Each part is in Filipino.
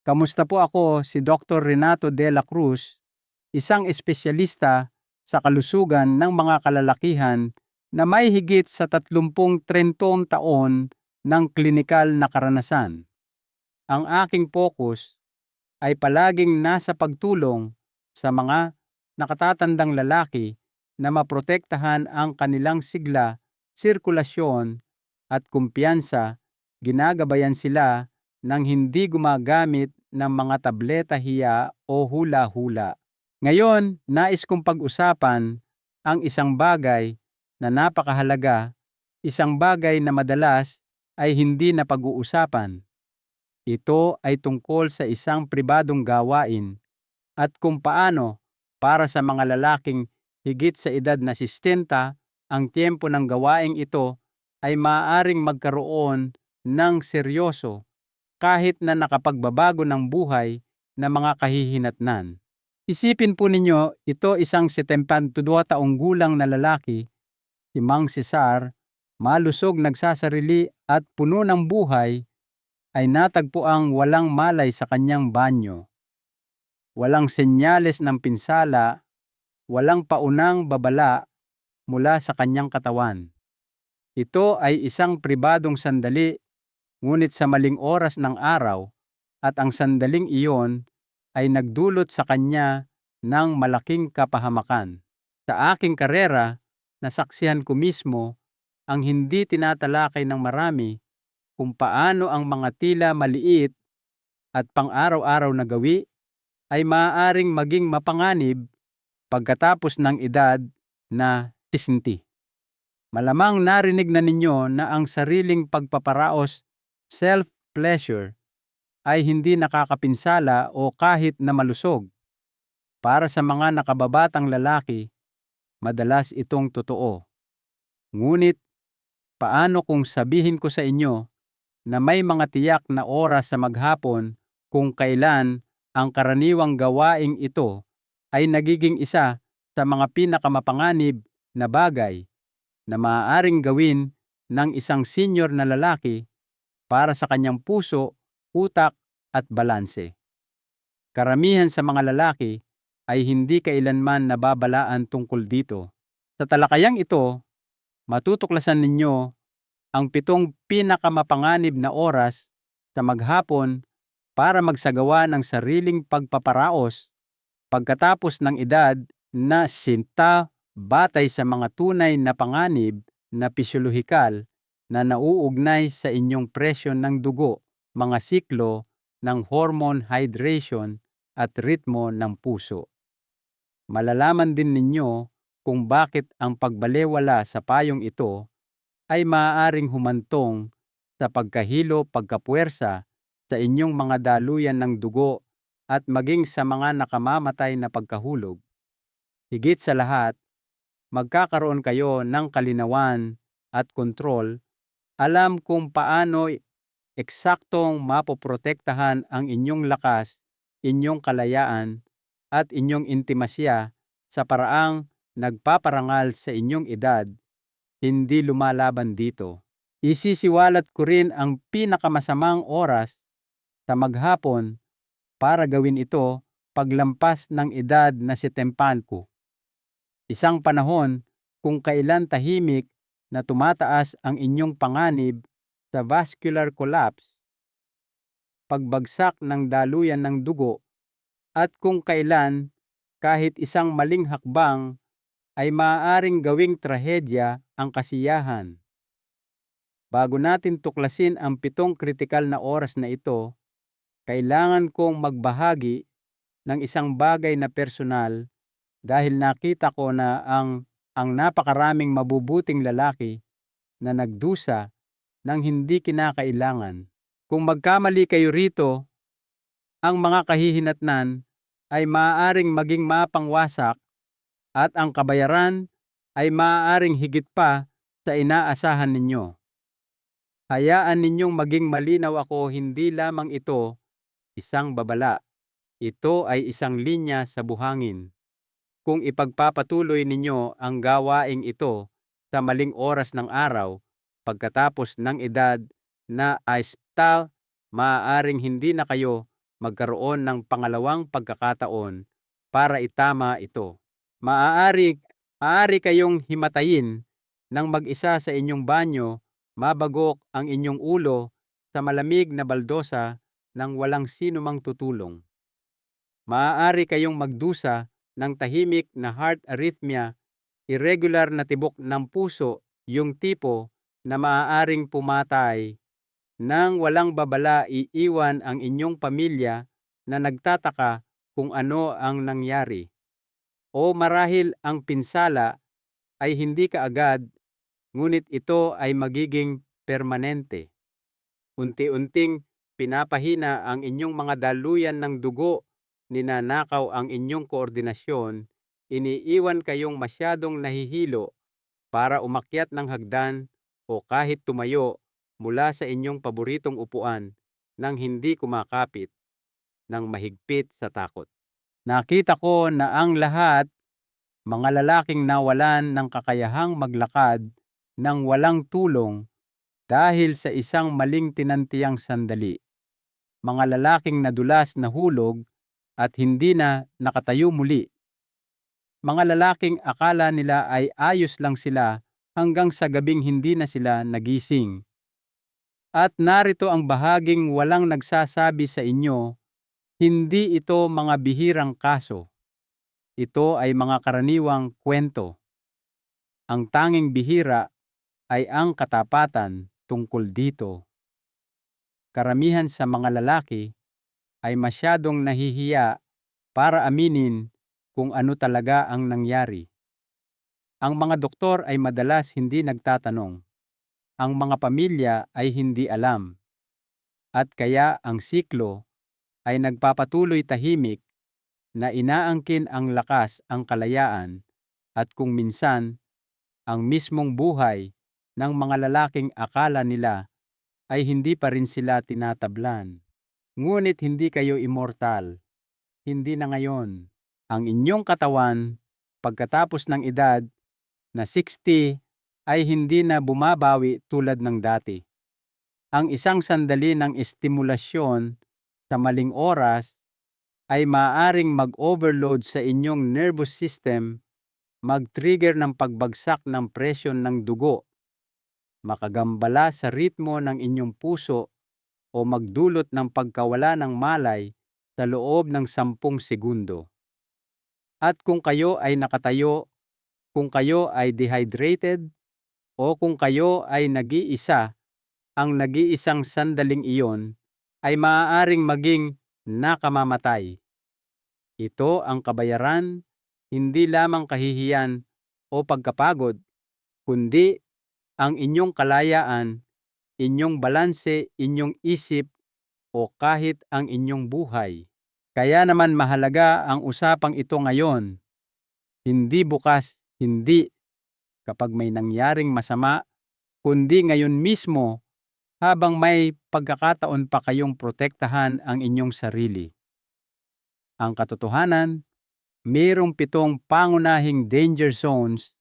Kamusta po ako, si Dr. Renato de la Cruz, isang espesyalista sa kalusugan ng mga kalalakihan na may higit sa 30 taon ng klinikal na karanasan. Ang aking focus ay palaging nasa pagtulong sa mga nakatatandang lalaki na maprotektahan ang kanilang sigla, sirkulasyon at kumpiyansa. Ginagabayan sila ng hindi gumagamit ng mga tableta hiya o hula-hula. Ngayon, nais kong pag-usapan ang isang bagay na napakahalaga, isang bagay na madalas ay hindi napag-uusapan. Ito ay tungkol sa isang pribadong gawain at kung paano para sa mga lalaking higit sa edad na 60, ang tiempo ng gawaing ito ay maaaring magkaroon ng seryoso kahit na nakapagbabago ng buhay na mga kahihinatnan. Isipin po ninyo, ito isang 72 taong gulang na lalaki, si Mang Cesar, malusog, nagsasarili at puno ng buhay, ay natagpuang walang malay sa kanyang banyo. Walang senyales ng pinsala, walang paunang babala mula sa kanyang katawan. Ito ay isang pribadong sandali, ngunit sa maling oras ng araw, at ang sandaling iyon ay nagdulot sa kanya ng malaking kapahamakan. Sa aking karera, nasaksihan ko mismo ang hindi tinatalakay ng marami kung paano ang mga tila maliit at pang-araw-araw na gawi ay maaaring maging mapanganib pagkatapos ng edad na 60. Malamang narinig na ninyo na ang sariling pagpaparaos, self-pleasure, ay hindi nakakapinsala o kahit na malusog. Para sa mga nakababatang lalaki, madalas itong totoo. Ngunit, paano kung sabihin ko sa inyo na may mga tiyak na oras sa maghapon kung kailan ang karaniwang gawaing ito ay nagiging isa sa mga pinakamapanganib na bagay na maaaring gawin ng isang senior na lalaki para sa kanyang puso, utak at balanse. Karamihan sa mga lalaki ay hindi kailanman nababalaan tungkol dito. Sa talakayang ito, matutuklasan ninyo ang 7 pinakamapanganib na oras sa maghapon para magsagawa ng sariling pagpaparaos pagkatapos ng edad na 60 batay sa mga tunay na panganib na pisyolohikal na nauugnay sa inyong presyon ng dugo, mga siklo ng hormone, hydration at ritmo ng puso. Malalaman din ninyo kung bakit ang pagbalewala sa payong ito ay maaaring humantong sa pagkahilo, pagkapuwersa sa inyong mga daluyan ng dugo at maging sa mga nakamamatay na pagkahulog. Higit sa lahat, magkakaroon kayo ng kalinawan at kontrol, alam kung paano eksaktong mapoprotektahan ang inyong lakas, inyong kalayaan, at inyong intimasya sa paraang nagpaparangal sa inyong edad, hindi lumalaban dito. Isisiwalat ko rin ang pinakamasamang oras sa maghapon para gawin ito paglampas ng edad na 70. Isang panahon kung kailan tahimik na tumataas ang inyong panganib sa vascular collapse, pagbagsak ng daluyan ng dugo, at kung kailan kahit isang maling hakbang ay maaaring gawing trahedya ang kasiyahan. Bago natin tuklasin ang 7 kritikal na oras na ito, kailangan kong magbahagi ng isang bagay na personal dahil nakita ko na ang napakaraming mabubuting lalaki na nagdusa ng hindi kinakailangan. Kung magkamali kayo rito, ang mga kahihinatnan ay maaaring maging mapangwasak at ang kabayaran ay maaaring higit pa sa inaasahan ninyo. Hayaan ninyong maging malinaw ako, hindi lamang ito isang babala. Ito ay isang linya sa buhangin. Kung ipagpapatuloy ninyo ang gawaing ito sa maling oras ng araw, pagkatapos ng edad na aistal, maaaring hindi na kayo magkaroon ng pangalawang pagkakataon para itama ito. Maaari kayong himatayin ng mag-isa sa inyong banyo, mabagok ang inyong ulo sa malamig na baldosa nang walang sino mang tutulong. Maaari kayong magdusa ng tahimik na heart arrhythmia, irregular na tibok ng puso, yung tipo na maaaring pumatay nang walang babala, iiwan ang inyong pamilya na nagtataka kung ano ang nangyari. O marahil ang pinsala ay hindi kaagad, ngunit ito ay magiging permanente. Unti-unting pinapahina ang inyong mga daluyan ng dugo, ninanakaw ang inyong koordinasyon, iniiwan kayong masyadong nahihilo para umakyat ng hagdan o kahit tumayo mula sa inyong paboritong upuan nang hindi kumakapit ng mahigpit sa takot. Nakita ko na ang lahat, mga lalaking nawalan ng kakayahang maglakad nang walang tulong dahil sa isang maling tinantiyang sandali. Mga lalaking nadulas na hulog at hindi na nakatayo muli. Mga lalaking akala nila ay ayos lang sila hanggang sa gabing hindi na sila nagising. At narito ang bahaging walang nagsasabi sa inyo, hindi ito mga bihirang kaso. Ito ay mga karaniwang kwento. Ang tanging bihira ay ang katapatan tungkol dito. Karamihan sa mga lalaki ay masyadong nahihiya para aminin kung ano talaga ang nangyari. Ang mga doktor ay madalas hindi nagtatanong. Ang mga pamilya ay hindi alam. At kaya ang siklo ay nagpapatuloy tahimik na inaangkin ang lakas, ang kalayaan, at kung minsan, ang mismong buhay ng mga lalaking akala nila ay hindi pa rin sila tinatablan. Ngunit hindi kayo immortal. Hindi na ngayon. Ang inyong katawan, pagkatapos ng edad na 60, ay hindi na bumabawi tulad ng dati. Ang isang sandali ng estimulasyon sa maling oras ay maaaring mag-overload sa inyong nervous system, mag-trigger ng pagbagsak ng presyon ng dugo, makagambala sa ritmo ng inyong puso o magdulot ng pagkawala ng malay sa loob ng 10 segundo. At kung kayo ay nakatayo, kung kayo ay dehydrated, o kung kayo ay nag-iisa, ang nag-iisang sandaling iyon ay maaaring maging nakamamatay. Ito ang kabayaran, hindi lamang kahihiyan o pagkapagod, kundi ang inyong kalayaan, inyong balanse, inyong isip, o kahit ang inyong buhay. Kaya naman mahalaga ang usapang ito ngayon. Hindi bukas, hindi kapag may nangyaring masama, kundi ngayon mismo habang may pagkakataon pa kayong protektahan ang inyong sarili. Ang katotohanan, mayroong 7 pangunahing danger zones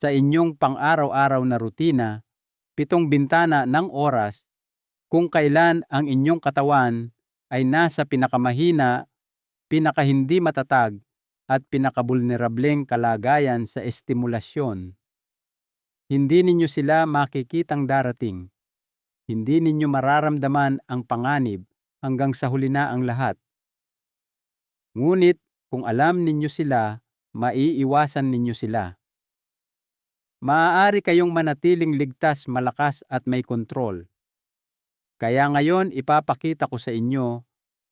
sa inyong pang-araw-araw na rutina, 7 bintana ng oras kung kailan ang inyong katawan ay nasa pinakamahina, pinakahindi matatag, at pinakabulnerableng kalagayan sa estimulasyon. Hindi ninyo sila makikitang darating. Hindi ninyo mararamdaman ang panganib hanggang sa huli na ang lahat. Ngunit kung alam ninyo sila, maiiwasan ninyo sila. Maaari kayong manatiling ligtas, malakas at may kontrol. Kaya ngayon ipapakita ko sa inyo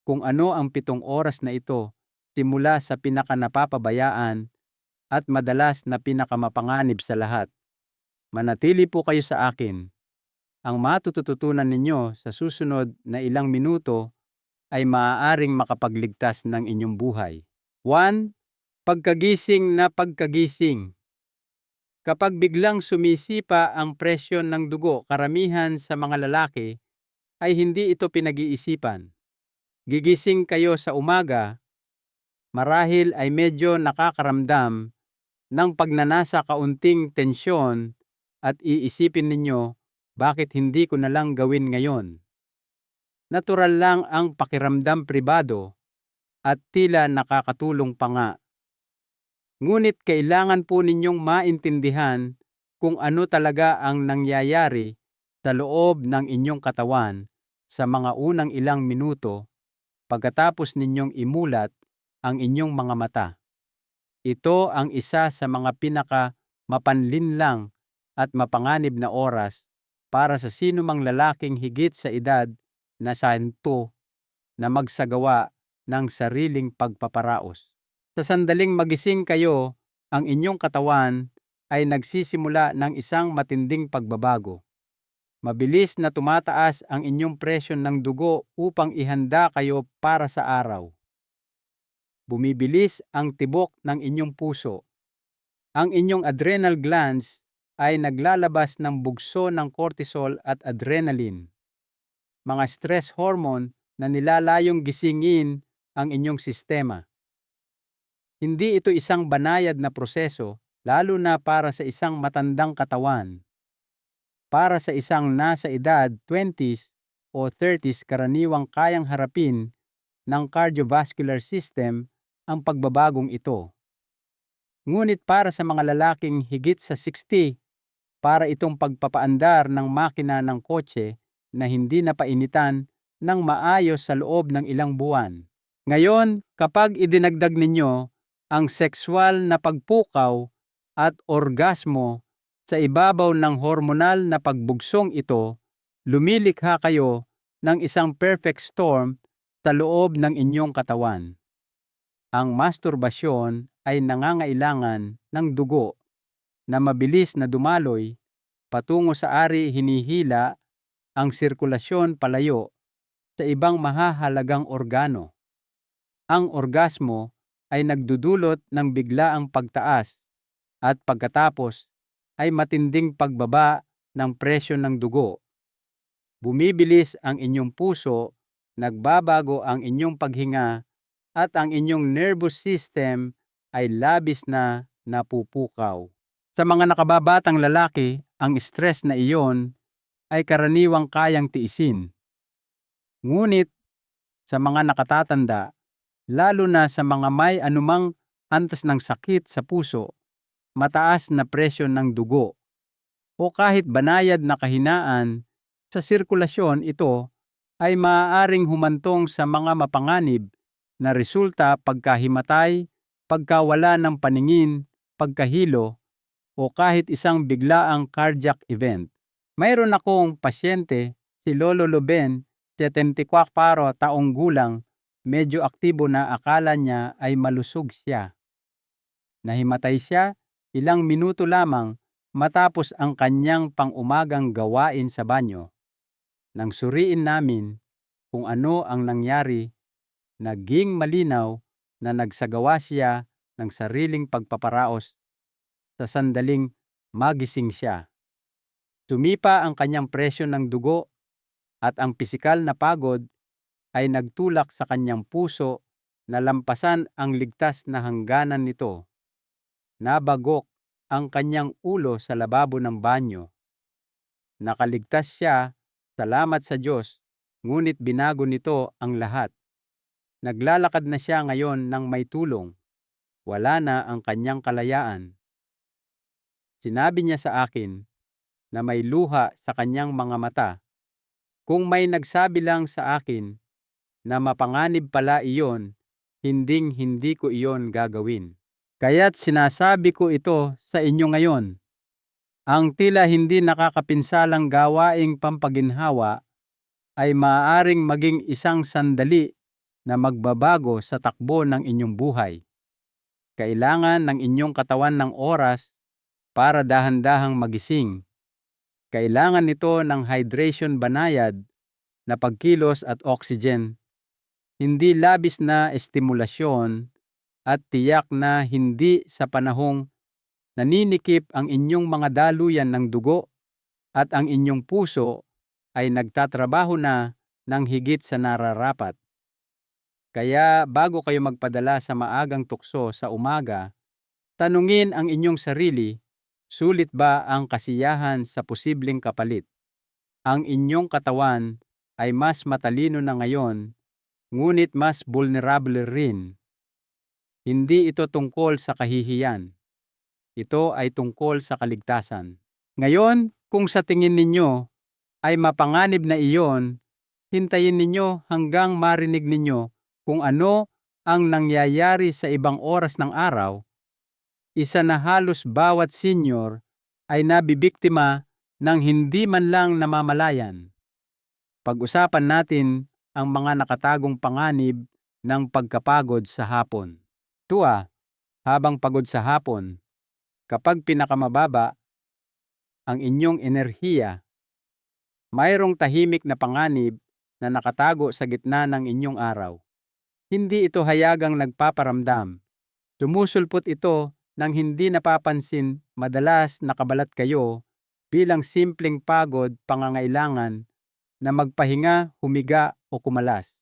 kung ano ang 7 oras na ito simula sa pinakanapapabayaan at madalas na pinakamapanganib sa lahat. Manatili po kayo sa akin. Ang matututunan ninyo sa susunod na ilang minuto ay maaaring makapagligtas ng inyong buhay. 1. Pagkagising na pagkagising. Kapag biglang sumisipa ang presyon ng dugo, karamihan sa mga lalaki ay hindi ito pinag-iisipan. Gigising kayo sa umaga, marahil ay medyo nakakaramdam ng pagnanasa, kaunting tensyon, at iisipin ninyo, bakit hindi ko na lang gawin ngayon? Natural lang ang pakiramdam pribado at tila nakakatulong pa nga. Ngunit kailangan po ninyong maintindihan kung ano talaga ang nangyayari sa loob ng inyong katawan sa mga unang ilang minuto pagkatapos ninyong imulat ang inyong mga mata. Ito ang isa sa mga pinaka-mapanlinlang at mapanganib na oras para sa sinumang lalaking higit sa edad na 100 na magsagawa ng sariling pagpaparaos. Sa sandaling magising kayo, ang inyong katawan ay nagsisimula ng isang matinding pagbabago. Mabilis na tumataas ang inyong presyon ng dugo upang ihanda kayo para sa araw. Bumibilis ang tibok ng inyong puso. Ang inyong adrenal glands ay naglalabas ng bugso ng cortisol at adrenaline, mga stress hormone na nilalayong gisingin ang inyong sistema. Hindi ito isang banayad na proseso, lalo na para sa isang matandang katawan. Para sa isang nasa edad 20s o 30s, karaniwang kayang harapin ng cardiovascular system ang pagbabagong ito. Ngunit para sa mga lalaking higit sa 60, para itong pagpapaandar ng makina ng kotse na hindi napainitan ng maayos sa loob ng ilang buwan. Ngayon, kapag idinagdag ninyo ang sexual na pagpukaw at orgasmo sa ibabaw ng hormonal na pagbugsong ito, lumilikha kayo ng isang perfect storm sa loob ng inyong katawan. Ang masturbasyon ay nangangailangan ng dugo na mabilis na dumaloy patungo sa ari, hinihila ang sirkulasyon palayo sa ibang mahahalagang organo. Ang orgasmo ay nagdudulot ng biglaang pagtaas at pagkatapos ay matinding pagbaba ng presyon ng dugo. Bumibilis ang inyong puso, nagbabago ang inyong paghinga at ang inyong nervous system ay labis na napupukaw. Sa mga nakababatang lalaki, ang stress na iyon ay karaniwang kayang tiisin. Ngunit sa mga nakatatanda, lalo na sa mga may anumang antas ng sakit sa puso, mataas na presyon ng dugo, o kahit banayad na kahinaan sa sirkulasyon, ito ay maaaring humantong sa mga mapanganib na resulta: pagkahimatay, pagkawala ng paningin, pagkahilo, o kahit isang biglaang cardiac event. Mayroon akong pasyente, si Lolo Loben, 74 taong gulang, medyo aktibo na akala niya ay malusog siya. Nahimatay siya ilang minuto lamang matapos ang kanyang pang-umagang gawain sa banyo. Nang suriin namin kung ano ang nangyari, naging malinaw na nagsagawa siya ng sariling pagpaparaos sa sandaling magising siya. Tumipa ang kanyang presyon ng dugo at ang pisikal na pagod ay nagtulak sa kanyang puso na lampasan ang ligtas na hangganan nito. Nabagok ang kanyang ulo sa lababo ng banyo. Nakaligtas siya, salamat sa Diyos, ngunit binago nito ang lahat. Naglalakad na siya ngayon ng may tulong. Wala na ang kanyang kalayaan. Sinabi niya sa akin na may luha sa kanyang mga mata. Kung may nagsabi lang sa akin na mapanganib pala iyon, hindi ko iyon gagawin. Kaya't sinasabi ko ito sa inyo ngayon. Ang tila hindi nakakapinsalang gawaing pampaginhawa ay maaaring maging isang sandali na magbabago sa takbo ng inyong buhay. Kailangan ng inyong katawan ng oras para dahan-dahang magising. Kailangan nito ng hydration, banayad na pagkilos at oxygen, hindi labis na estimulasyon, at tiyak na hindi sa panahong naninikip ang inyong mga daluyan ng dugo at ang inyong puso ay nagtatrabaho na ng higit sa nararapat. Kaya bago kayo magpadala sa maagang tukso sa umaga, tanungin ang inyong sarili, sulit ba ang kasiyahan sa posibleng kapalit? Ang inyong katawan ay mas matalino na ngayon, ngunit mas vulnerable rin. Hindi ito tungkol sa kahihiyan. Ito ay tungkol sa kaligtasan. Ngayon, kung sa tingin ninyo ay mapanganib na iyon, hintayin ninyo hanggang marinig ninyo kung ano ang nangyayari sa ibang oras ng araw. Isa na halos bawat senior ay nabibiktima ng hindi man lang namamalayan. Pag-usapan natin ang mga nakatagong panganib ng pagkapagod sa hapon. Habang pagod sa hapon, kapag pinakamababa ang inyong enerhiya, mayroong tahimik na panganib na nakatago sa gitna ng inyong araw. Hindi ito hayagang nagpaparamdam. Sumusulpot ito ng hindi napapansin, madalas nakabalat kayo bilang simpleng pagod, pangangailangan na magpahinga, humiga o kumalas.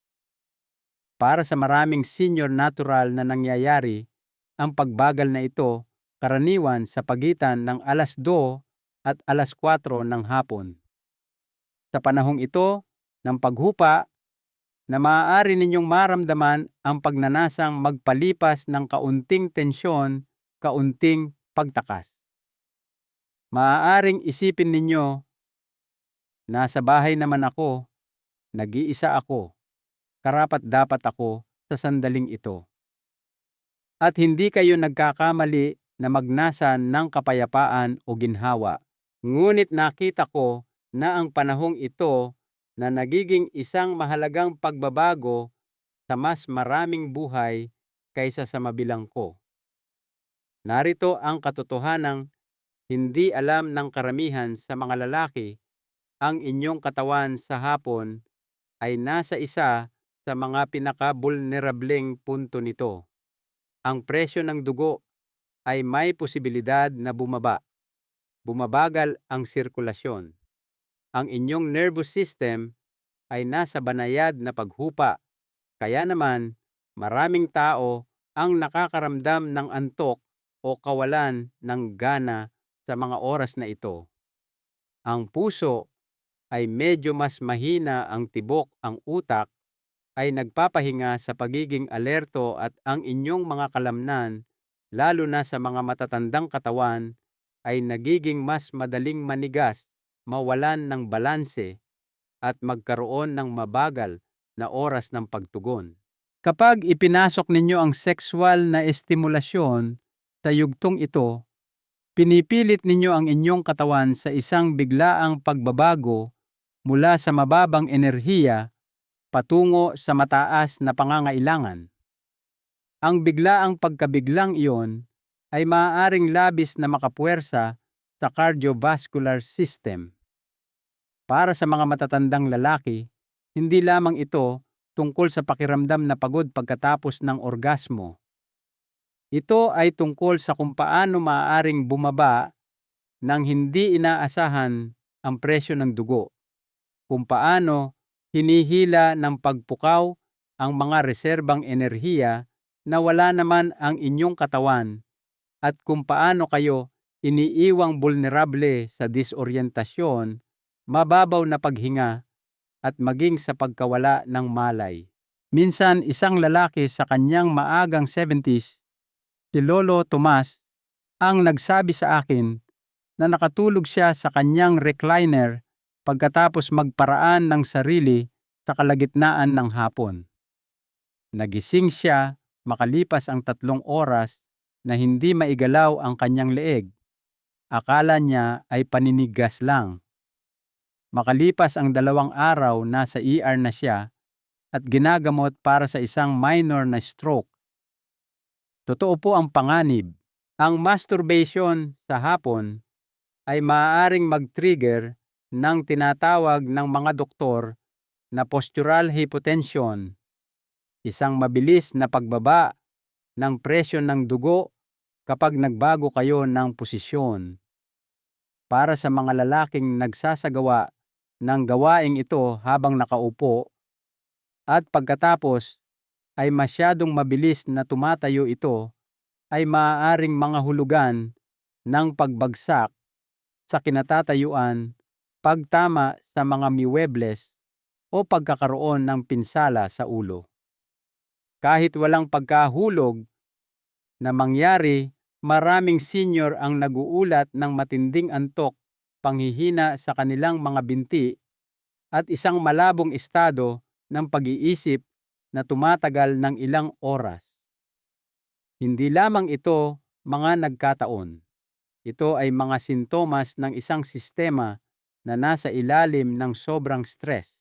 Para sa maraming senior, natural na nangyayari ang pagbagal na ito karaniwan sa pagitan ng 2:00 at 4:00 ng hapon. Sa panahong ito ng paghupa, na maaari ninyong maramdaman ang pagnanasang magpalipas ng kaunting tensyon, kaunting pagtakas. Maaaring isipin ninyo, nasa bahay naman ako, nag-iisa ako, karapat-dapat ako sa sandaling ito. At hindi kayo nagkakamali na magnasa ng kapayapaan o ginhawa. Ngunit nakita ko na ang panahong ito na nagiging isang mahalagang pagbabago sa mas maraming buhay kaysa sa mabilang ko. Narito ang katotohanang hindi alam ng karamihan sa mga lalaki. Ang inyong katawan sa hapon ay nasa isa sa mga pinaka-vulnerableng punto nito. Ang presyo ng dugo ay may posibilidad na bumaba. Bumabagal ang sirkulasyon. Ang inyong nervous system ay nasa banayad na paghupa. Kaya naman, maraming tao ang nakakaramdam ng antok o kawalan ng gana sa mga oras na ito. Ang puso ay medyo mas mahina, ang tibok, ang utak ay nagpapahinga sa pagiging alerto at ang inyong mga kalamnan, lalo na sa mga matatandang katawan, ay nagiging mas madaling manigas, mawalan ng balanse, at magkaroon ng mabagal na oras ng pagtugon. Kapag ipinasok ninyo ang sexual na estimulasyon sa yugtong ito, pinipilit ninyo ang inyong katawan sa isang biglaang pagbabago mula sa mababang enerhiya patungo sa mataas na pangangailangan. Ang biglaang pagkabiglang iyon ay maaaring labis na makapuwersa sa cardiovascular system. Para sa mga matatandang lalaki, hindi lamang ito tungkol sa pakiramdam na pagod pagkatapos ng orgasmo. Ito ay tungkol sa kung paano maaaring bumaba ng hindi inaasahan ang presyo ng dugo, kung paano hinihila ng pagpukaw ang mga reserbang enerhiya na wala naman ang inyong katawan, at kung paano kayo iniiwang vulnerable sa disoryentasyon, mababaw na paghinga, at maging sa pagkawala ng malay. Minsan, isang lalaki sa kanyang maagang 70s, si Lolo Tomas, ang nagsabi sa akin na nakatulog siya sa kanyang recliner pagkatapos magparaan ng sarili sa kalagitnaan ng hapon. Nagising siya makalipas ang 3 oras na hindi maigalaw ang kanyang leeg. Akala niya ay paninigas lang. Makalipas ang 2 araw, nasa ER na siya at ginagamot para sa isang minor na stroke. Totoo po ang panganib. Ang masturbation sa hapon ay maaaring mag-trigger ng tinatawag ng mga doktor na postural hypotension, isang mabilis na pagbaba ng presyon ng dugo kapag nagbago kayo ng posisyon. Para sa mga lalaking nagsasagawa ng gawaing ito habang nakaupo at pagkatapos ay masyadong mabilis na tumatayo, ito ay maaaring mga hulugan ng pagbagsak sa kinatatayuan, pagtama sa mga muebles, o pagkakaroon ng pinsala sa ulo. Kahit walang pagkahulog na mangyari, maraming senior ang naguulat ng matinding antok, panghihina sa kanilang mga binti at isang malabong estado ng pag-iisip na tumatagal ng ilang oras. Hindi lamang ito mga nagkataon. Ito ay mga sintomas ng isang sistema na nasa ilalim ng sobrang stress.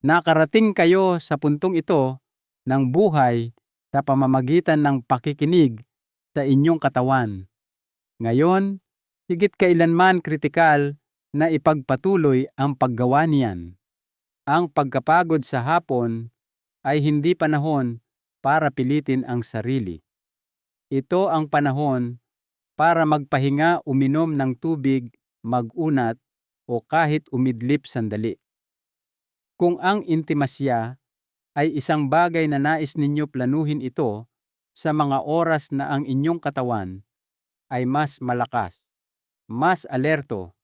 Nakarating kayo sa puntong ito ng buhay sa pamamagitan ng pakikinig sa inyong katawan. Ngayon, higit kailanman kritikal na ipagpatuloy ang paggawa niyan. Ang pagkapagod sa hapon ay hindi panahon para pilitin ang sarili. Ito ang panahon para magpahinga, uminom ng tubig, mag-unat, o kahit umidlip sandali. Kung ang intimasya ay isang bagay na nais ninyo planuhin ito sa mga oras na ang inyong katawan ay mas malakas, mas alerto,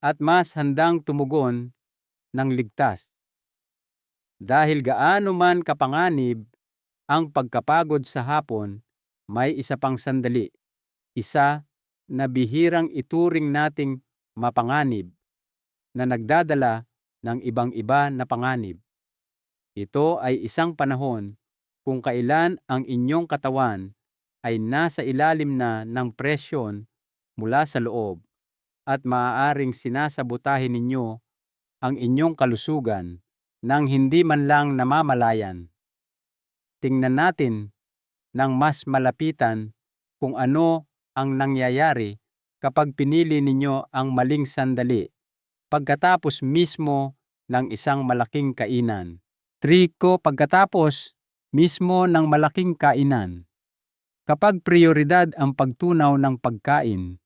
at mas handang tumugon ng ligtas. Dahil gaano man kapanganib ang pagkapagod sa hapon, may isa pang sandali, isa na bihirang ituring nating mapanganib, na nagdadala ng ibang-iba na panganib. Ito ay isang panahon kung kailan ang inyong katawan ay nasa ilalim na ng presyon mula sa loob at maaaring sinasabotahin ninyo ang inyong kalusugan nang hindi man lang namamalayan. Tingnan natin ng mas malapitan kung ano ang nangyayari kapag pinili ninyo ang maling sandali pagkatapos mismo ng isang malaking kainan. Triko, pagkatapos mismo ng malaking kainan. Kapag prioridad ang pagtunaw ng pagkain,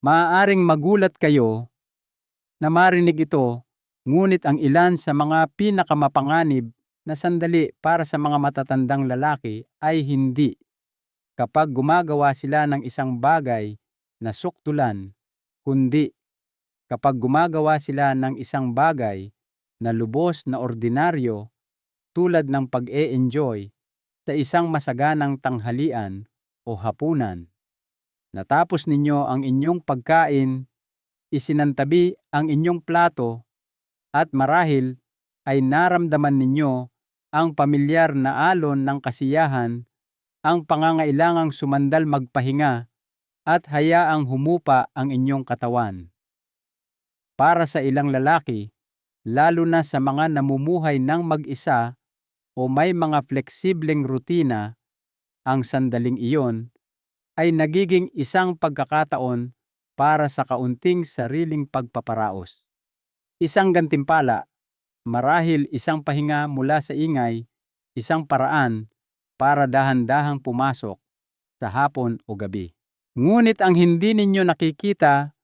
maaaring magulat kayo na marinig ito, ngunit ang ilan sa mga pinakamapanganib na sandali para sa mga matatandang lalaki ay hindi. Kapag gumagawa sila ng isang bagay na sukdulan, kundi kapag gumagawa sila ng isang bagay na lubos na ordinaryo tulad ng pag-e-enjoy sa isang masaganang tanghalian o hapunan. Natapos ninyo ang inyong pagkain, isinantabi ang inyong plato at marahil ay naramdaman ninyo ang pamilyar na alon ng kasiyahan, ang pangangailangang sumandal magpahinga at hayaang humupa ang inyong katawan. Para sa ilang lalaki, lalo na sa mga namumuhay ng mag-isa o may mga fleksibleng rutina, ang sandaling iyon ay nagiging isang pagkakataon para sa kaunting sariling pagpaparaos. Isang gantimpala, marahil isang pahinga mula sa ingay, isang paraan para dahan-dahang pumasok sa hapon o gabi. Ngunit ang hindi ninyo nakikita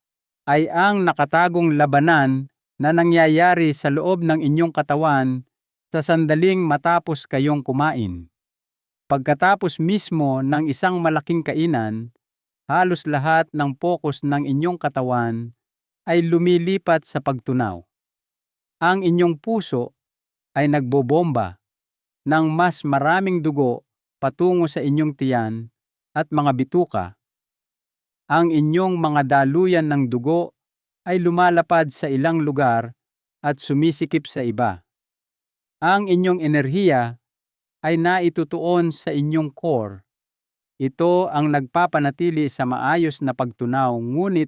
ay ang nakatagong labanan na nangyayari sa loob ng inyong katawan sa sandaling matapos kayong kumain. Pagkatapos mismo ng isang malaking kainan, halos lahat ng focus ng inyong katawan ay lumilipat sa pagtunaw. Ang inyong puso ay nagbobomba ng mas maraming dugo patungo sa inyong tiyan at mga bituka. Ang inyong mga daluyan ng dugo ay lumalapad sa ilang lugar at sumisikip sa iba. Ang inyong enerhiya ay naitutuon sa inyong core. Ito ang nagpapanatili sa maayos na pagtunaw, ngunit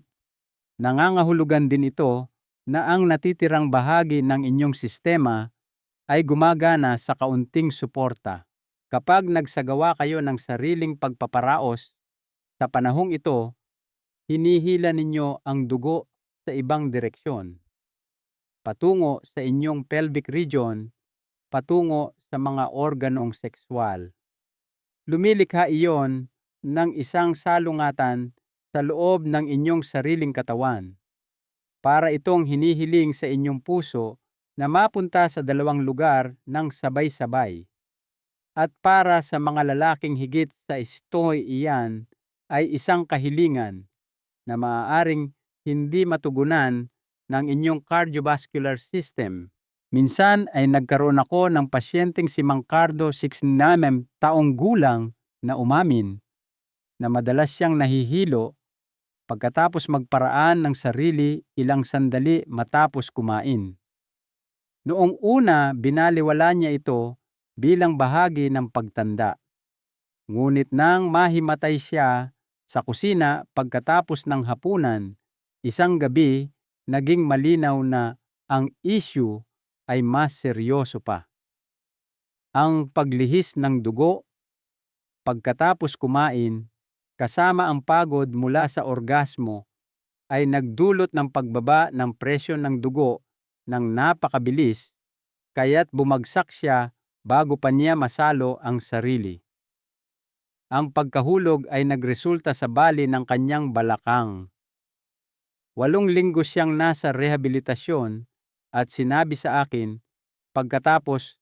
nangangahulugan din ito na ang natitirang bahagi ng inyong sistema ay gumagana sa kaunting suporta. Kapag nagsagawa kayo ng sariling pagpaparaos sa panahong ito, hinihila ninyo ang dugo sa ibang direksyon, patungo sa inyong pelvic region, patungo sa mga organong sexual. Lumilikha iyon ng isang salungatan sa loob ng inyong sariling katawan. Para itong hinihiling sa inyong puso na mapunta sa dalawang lugar ng sabay-sabay. At para sa mga lalaking higit sa istoy, iyan ay isang kahilingan na maaaring hindi matugunan ng inyong cardiovascular system. Minsan ay nagkaroon ako ng pasyenteng si Mang Cardo 69 taong gulang na umamin na madalas siyang nahihilo pagkatapos magparaan ng sarili ilang sandali matapos kumain. Noong una, binaliwala niya ito bilang bahagi ng pagtanda. Ngunit nang mahimatay siya sa kusina pagkatapos ng hapunan, isang gabi naging malinaw na ang issue ay mas seryoso pa. Ang paglihis ng dugo pagkatapos kumain kasama ang pagod mula sa orgasmo ay nagdulot ng pagbaba ng presyon ng dugo ng napakabilis kaya't bumagsak siya bago pa niya masalo ang sarili. Ang pagkahulog ay nagresulta sa bali ng kanyang balakang. 8 linggo siyang nasa rehabilitasyon at sinabi sa akin pagkatapos,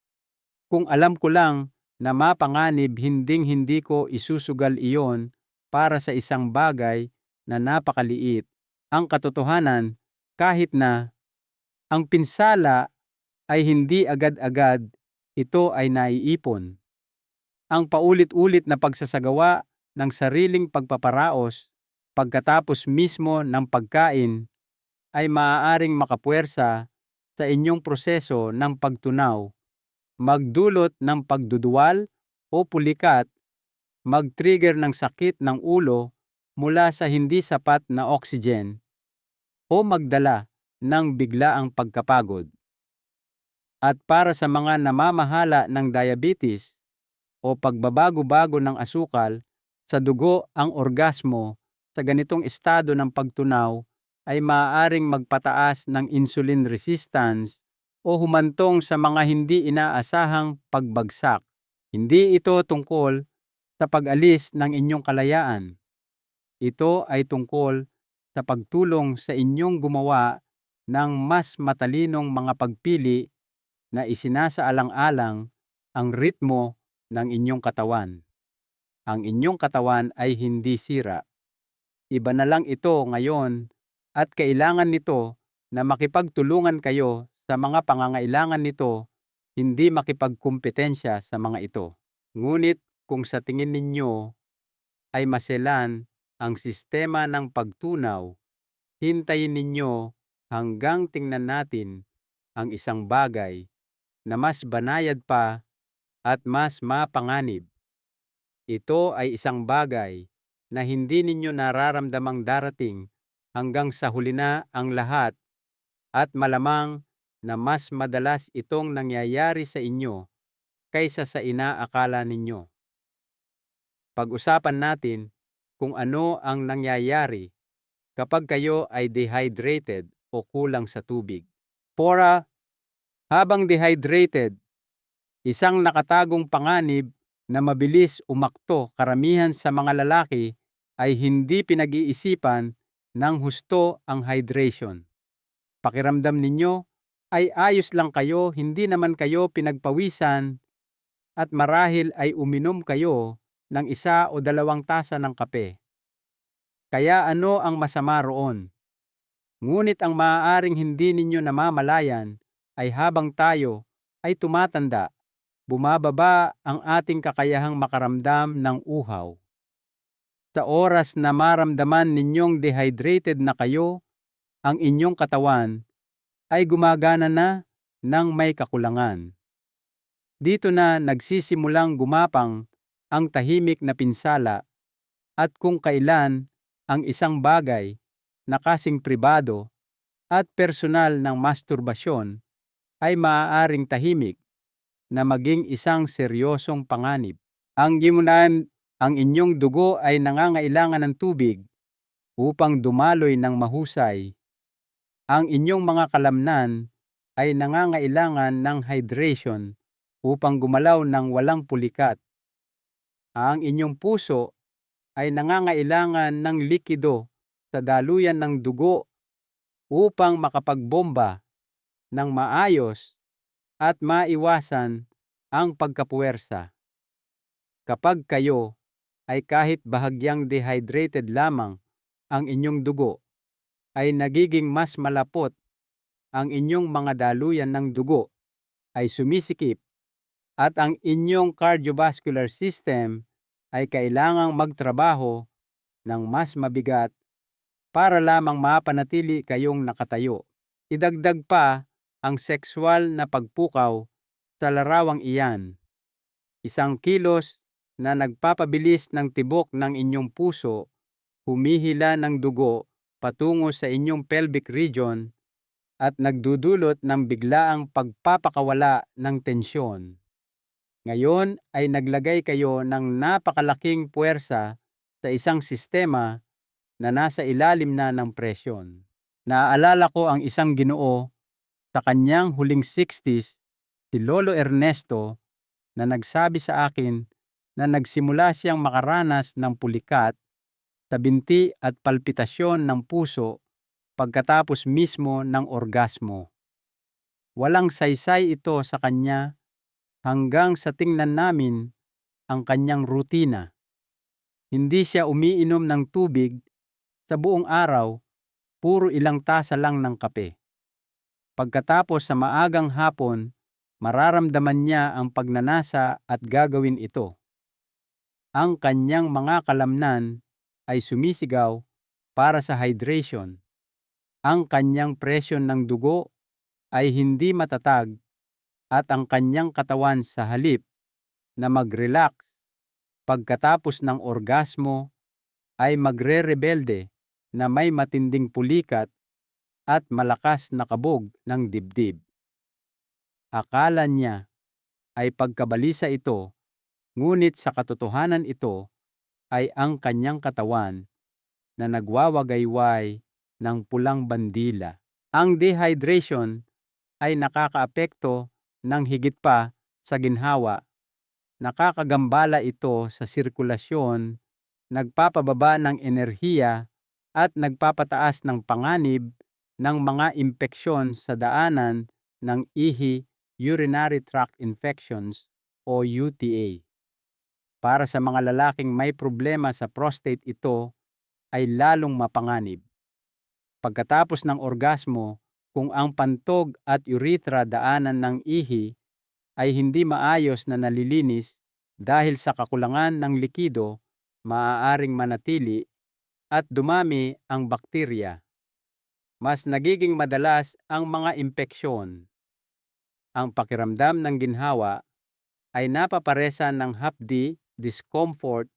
kung alam ko lang na mapanganib hinding-hindi ko isusugal iyon para sa isang bagay na napakaliit. Ang katotohanan, kahit na ang pinsala ay hindi agad-agad, ito ay naiipon. Ang paulit-ulit na pagsasagawa ng sariling pagpaparaos pagkatapos mismo ng pagkain ay maaaring makapuwersa sa inyong proseso ng pagtunaw, magdulot ng pagduduwal o pulikat, mag-trigger ng sakit ng ulo mula sa hindi sapat na oxygen, o magdala ng biglaang pagkapagod. At para sa mga namamahala ng diabetes o pagbabago-bago ng asukal sa dugo, ang orgasmo sa ganitong estado ng pagtunaw ay maaaring magpataas ng insulin resistance o humantong sa mga hindi inaasahang pagbagsak. Hindi ito tungkol sa pag-alis ng inyong kalayaan. Ito ay tungkol sa pagtulong sa inyong gumawa ng mas matalinong mga pagpili na isinasaalang-alang ang ritmo ng inyong katawan. Ang inyong katawan ay hindi sira. Iba na lang ito ngayon at kailangan nito na makipagtulungan kayo sa mga pangangailangan nito, hindi makipagkumpetensya sa mga ito. Ngunit kung sa tingin ninyo ay maselan ang sistema ng pagtunaw, hintayin ninyo hanggang tingnan natin ang isang bagay na mas banayad pa at mas mapanganib. Ito ay isang bagay na hindi ninyo nararamdamang darating hanggang sa huli na ang lahat at malamang na mas madalas itong nangyayari sa inyo kaysa sa inaakala ninyo. Pag-usapan natin kung ano ang nangyayari kapag kayo ay dehydrated o kulang sa tubig. Habang dehydrated, isang nakatagong panganib na mabilis umakto karamihan sa mga lalaki ay hindi pinag-iisipan ng husto ang hydration. Pakiramdam ninyo ay ayos lang kayo, hindi naman kayo pinagpawisan at marahil ay uminom kayo ng 1 o 2 tasa ng kape. Kaya ano ang masama roon? Ngunit ang maaaring hindi ninyo namamalayan ay habang tayo ay tumatanda, bumababa ang ating kakayahang makaramdam ng uhaw. Sa oras na maramdaman ninyong dehydrated na kayo, ang inyong katawan ay gumagana na ng may kakulangan. Dito na nagsisimulang gumapang ang tahimik na pinsala at kung kailan ang isang bagay na kasing pribado at personal ng masturbasyon ay maaaring tahimik na maging isang seryosong panganib. Ang gimunan, ang inyong dugo ay nangangailangan ng tubig upang dumaloy ng mahusay. Ang inyong mga kalamnan ay nangangailangan ng hydration upang gumalaw ng walang pulikat. Ang inyong puso ay nangangailangan ng likido sa daluyan ng dugo upang makapagbomba ng maayos at maiwasan ang pagkapuwersa. Kapag kayo ay kahit bahagyang dehydrated lamang, ang inyong dugo ay nagiging mas malapot ang inyong mga daluyan ng dugo ay sumisikip at ang inyong cardiovascular system ay kailangang magtrabaho ng mas mabigat para lamang mapanatili kayong nakatayo. Idagdag pa ang sexual na pagpukaw sa larawang iyan. Isang kilos na nagpapabilis ng tibok ng inyong puso, humihila ng dugo patungo sa inyong pelvic region at nagdudulot ng biglaang pagpapakawala ng tensyon. Ngayon ay naglagay kayo ng napakalaking puwersa sa isang sistema na nasa ilalim na ng presyon. Naaalala ko ang isang Ginoo sa kanyang huling 60s, si Lolo Ernesto, na nagsabi sa akin na nagsimula siyang makaranas ng pulikat sa binti at palpitasyon ng puso pagkatapos mismo ng orgasmo. Walang saysay ito sa kanya hanggang sa tingnan namin ang kanyang rutina. Hindi siya umiinom ng tubig sa buong araw, puro ilang tasa lang ng kape. Pagkatapos sa maagang hapon, mararamdaman niya ang pagnanasa at gagawin ito. Ang kanyang mga kalamnan ay sumisigaw para sa hydration. Ang kanyang presyon ng dugo ay hindi matatag at ang kanyang katawan sa halip na mag-relax pagkatapos ng orgasmo ay magre-rebelde na may matinding pulikat at malakas na kabog ng dibdib. Akala niya ay pagkabalisa ito, ngunit sa katotohanan ito ay ang kanyang katawan na nagwawagayway ng pulang bandila. Ang dehydration ay nakakaapekto ng higit pa sa ginhawa. Nakakagambala ito sa sirkulasyon, nagpapababa ng enerhiya at nagpapataas ng panganib ng mga impeksyon sa daanan ng ihi, urinary tract infections o UTI. Para sa mga lalaking may problema sa prostate, ito ay lalong mapanganib. Pagkatapos ng orgasmo, kung ang pantog at urethra daanan ng ihi ay hindi maayos na nalilinis dahil sa kakulangan ng likido, maaaring manatili at dumami ang bakterya. Mas nagiging madalas ang mga impeksyon. Ang pakiramdam ng ginhawa ay napaparesan ng hapdi, discomfort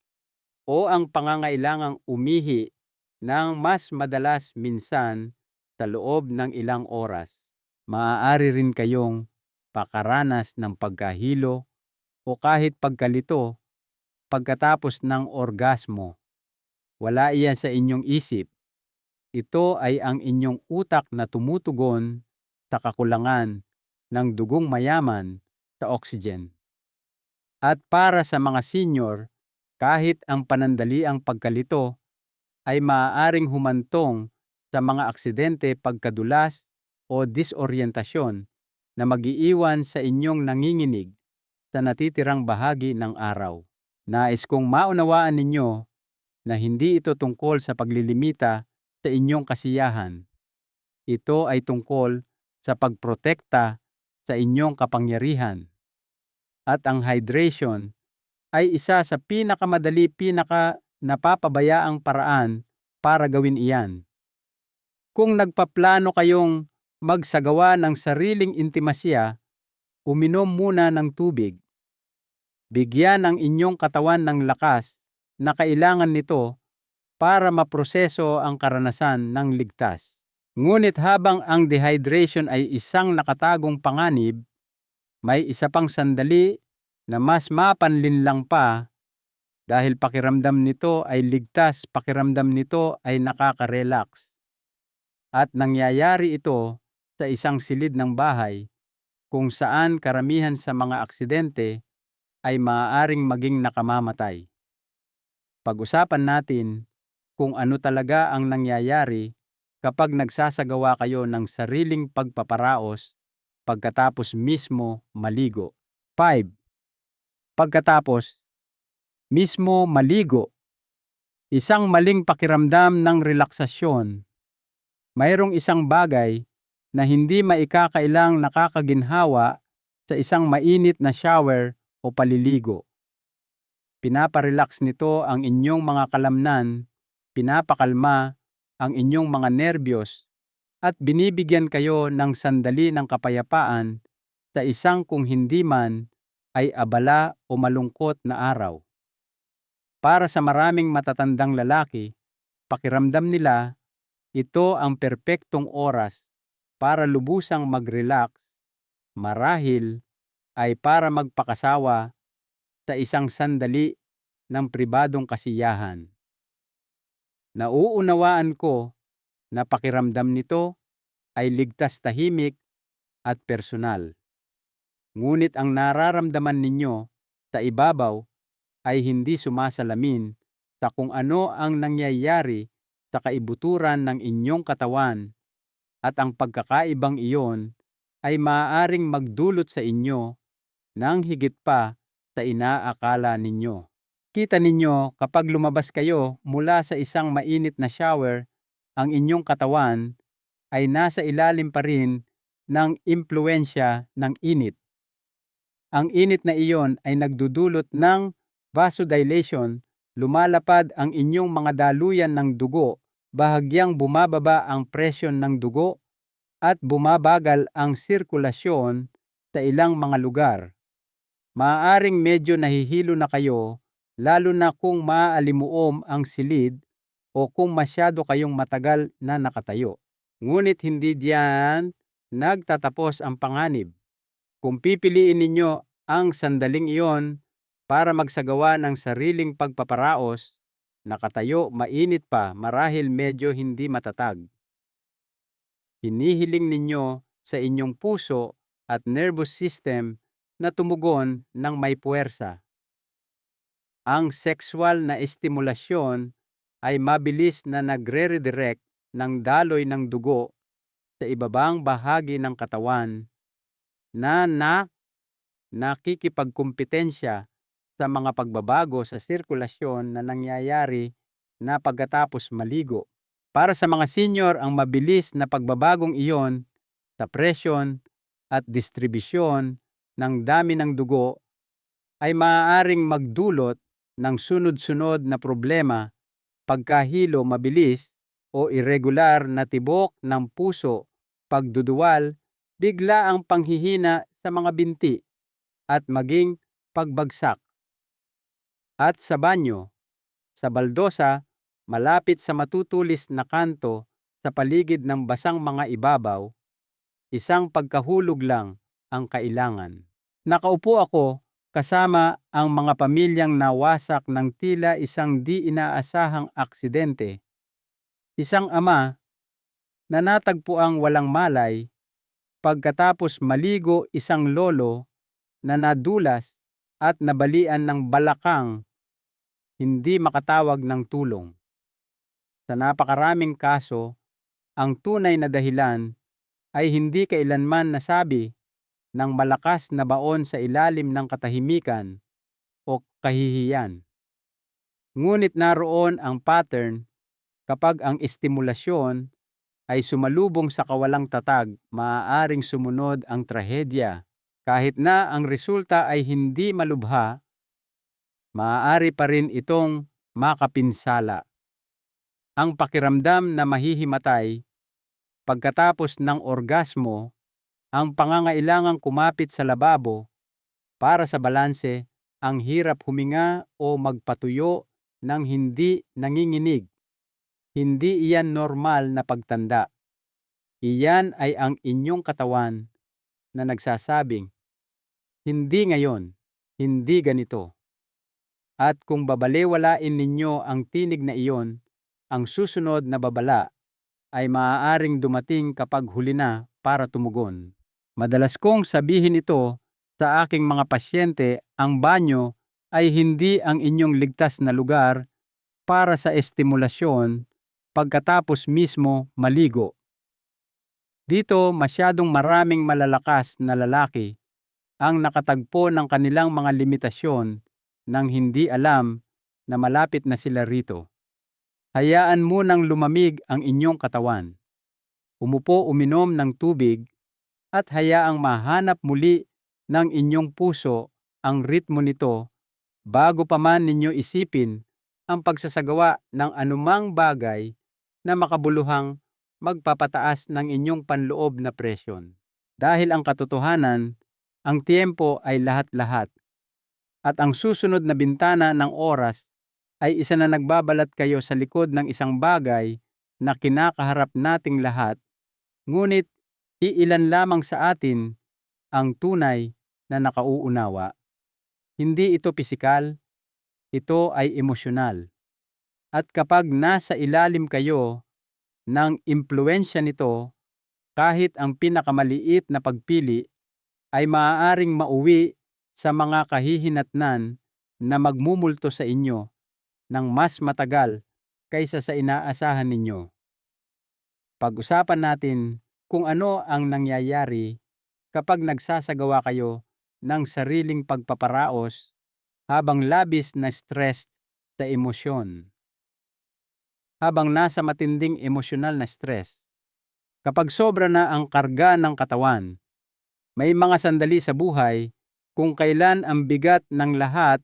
o ang pangangailangang umihi ng mas madalas minsan sa loob ng ilang oras. Maaari rin kayong pakaranas ng pagkahilo o kahit pagkalito pagkatapos ng orgasmo. Wala iyan sa inyong isip. Ito ay ang inyong utak na tumutugon sa kakulangan ng dugong mayaman sa oxygen. At para sa mga senior, kahit ang panandaliang pagkalito ay maaaring humantong sa mga aksidente, pagkadulas o disoryentasyon na mag-iiwan sa inyong nanginginig sa natitirang bahagi ng araw. Nais kong maunawaan ninyo na hindi ito tungkol sa paglilimita sa inyong kasiyahan. Ito ay tungkol sa pagprotekta sa inyong kapangyarihan. At ang hydration ay isa sa pinakamadali, napapabayaang paraan para gawin iyan. Kung nagpaplano kayong magsagawa ng sariling intimasya, uminom muna ng tubig. Bigyan ang inyong katawan ng lakas na kailangan nito para maproseso ang karanasan ng ligtas. Ngunit habang ang dehydration ay isang nakatagong panganib, may isa pang sandali na mas mapanlinlang pa dahil pakiramdam nito ay ligtas, pakiramdam nito ay nakaka-relax. At nangyayari ito sa isang silid ng bahay kung saan karamihan sa mga aksidente ay maaaring maging nakamamatay. Pag-usapan natin kung ano talaga ang nangyayari kapag nagsasagawa kayo ng sariling pagpaparaos pagkatapos mismo maligo. 5. Pagkatapos mismo maligo, isang maling pakiramdam ng relaksasyon. Mayroong isang bagay na hindi maikakailang nakakaginhawa sa isang mainit na shower o paliligo. Pinaparelax nito ang inyong mga kalamnan, pinapakalma ang inyong mga nerbiyos, at binibigyan kayo ng sandali ng kapayapaan sa isang kung hindi man ay abala o malungkot na araw. Para sa maraming matatandang lalaki, pakiramdam nila ito ang perpektong oras para lubusang mag-relax, marahil ay para magpakasawa sa isang sandali ng pribadong kasiyahan. Nauunawaan ko na pakiramdam nito ay ligtas, tahimik at personal. Ngunit ang nararamdaman ninyo sa ibabaw ay hindi sumasalamin sa kung ano ang nangyayari sa kaibuturan ng inyong katawan, at ang pagkakaibang iyon ay maaaring magdulot sa inyo ng higit pa sa inaakala ninyo. Kita ninyo, kapag lumabas kayo mula sa isang mainit na shower, ang inyong katawan ay nasa ilalim pa rin ng impluwensya ng init. Ang init na iyon ay nagdudulot ng vasodilation, lumalapad ang inyong mga daluyan ng dugo, bahagyang bumababa ang presyon ng dugo, at bumabagal ang sirkulasyon sa ilang mga lugar. Maaaring medyo nahihilo na kayo, lalo na kung maaalimuom ang silid o kung masyado kayong matagal na nakatayo. Ngunit hindi diyan nagtatapos ang panganib. Kung pipiliin ninyo ang sandaling iyon para magsagawa ng sariling pagpaparaos, nakatayo, mainit pa, marahil medyo hindi matatag. Hinihiling ninyo sa inyong puso at nervous system na tumugon ng may puwersa. Ang sexual na estimulasyon ay mabilis na nagre-redirect ng daloy ng dugo sa ibabang bahagi ng katawan na nakikipagkumpetensya sa mga pagbabago sa sirkulasyon na nangyayari na pagkatapos maligo. Para sa mga senior, ang mabilis na pagbabagong iyon sa presyon at distribusyon ng dami ng dugo ay maaaring magdulot ng sunod-sunod na problema, pagkahilo mabilis o irregular na tibok ng puso, pagduduwal, bigla ang panghihina sa mga binti, at maging pagbagsak. At sa banyo, sa baldosa, malapit sa matutulis na kanto sa paligid ng basang mga ibabaw, isang pagkahulog lang ang kailangan. Nakaupo ako kasama ang mga pamilyang nawasak ng tila isang di inaasahang aksidente. Isang ama na natagpuang walang malay pagkatapos maligo, isang lolo na nadulas at nabalian ng balakang, hindi makatawag ng tulong. Sa napakaraming kaso, ang tunay na dahilan ay hindi kailanman nasabi ng malakas na baon sa ilalim ng katahimikan o kahihiyan. Ngunit naroon ang pattern. Kapag ang estimulasyon ay sumalubong sa kawalang tatag, maaaring sumunod ang trahedya. Kahit na ang resulta ay hindi malubha, maaari pa rin itong makapinsala. Ang pakiramdam na mahihimatay pagkatapos ng orgasmo, ang pangangailangang kumapit sa lababo para sa balanse, ang hirap huminga o magpatuyo ng hindi nanginginig. Hindi iyan normal na pagtanda. Iyan ay ang inyong katawan na nagsasabing, hindi ngayon, hindi ganito. At kung babalewalain ninyo ang tinig na iyon, ang susunod na babala ay maaaring dumating kapag huli na para tumugon. Madalas kong sabihin ito sa aking mga pasyente, ang banyo ay hindi ang inyong ligtas na lugar para sa estimulasyon pagkatapos mismo maligo. Dito masyadong maraming malalakas na lalaki ang nakatagpo ng kanilang mga limitasyon nang hindi alam na malapit na sila rito. Hayaan munang lumamig ang inyong katawan. Umupo, uminom ng tubig, at hayaang mahanap muli ng inyong puso ang ritmo nito bago pa man ninyo isipin ang pagsasagawa ng anumang bagay na makabuluhang magpapataas ng inyong panloob na presyon. Dahil ang katotohanan, ang tiempo ay lahat-lahat, at ang susunod na bintana ng oras ay isa na nagbabalat kayo sa likod ng isang bagay na kinakaharap nating lahat, ngunit iilan lamang sa atin ang tunay na nakauunawa. Hindi ito pisikal, ito ay emosyonal. At kapag nasa ilalim kayo ng impluwensya nito, kahit ang pinakamaliit na pagpili ay maaaring mauwi sa mga kahihinatnan na magmumulto sa inyo ng mas matagal kaysa sa inaasahan ninyo. Pag-usapan natin kung ano ang nangyayari kapag nagsasagawa kayo ng sariling pagpaparaos habang labis na stressed sa emosyon. Habang nasa matinding emosyonal na stress. Kapag sobra na ang karga ng katawan, may mga sandali sa buhay kung kailan ang bigat ng lahat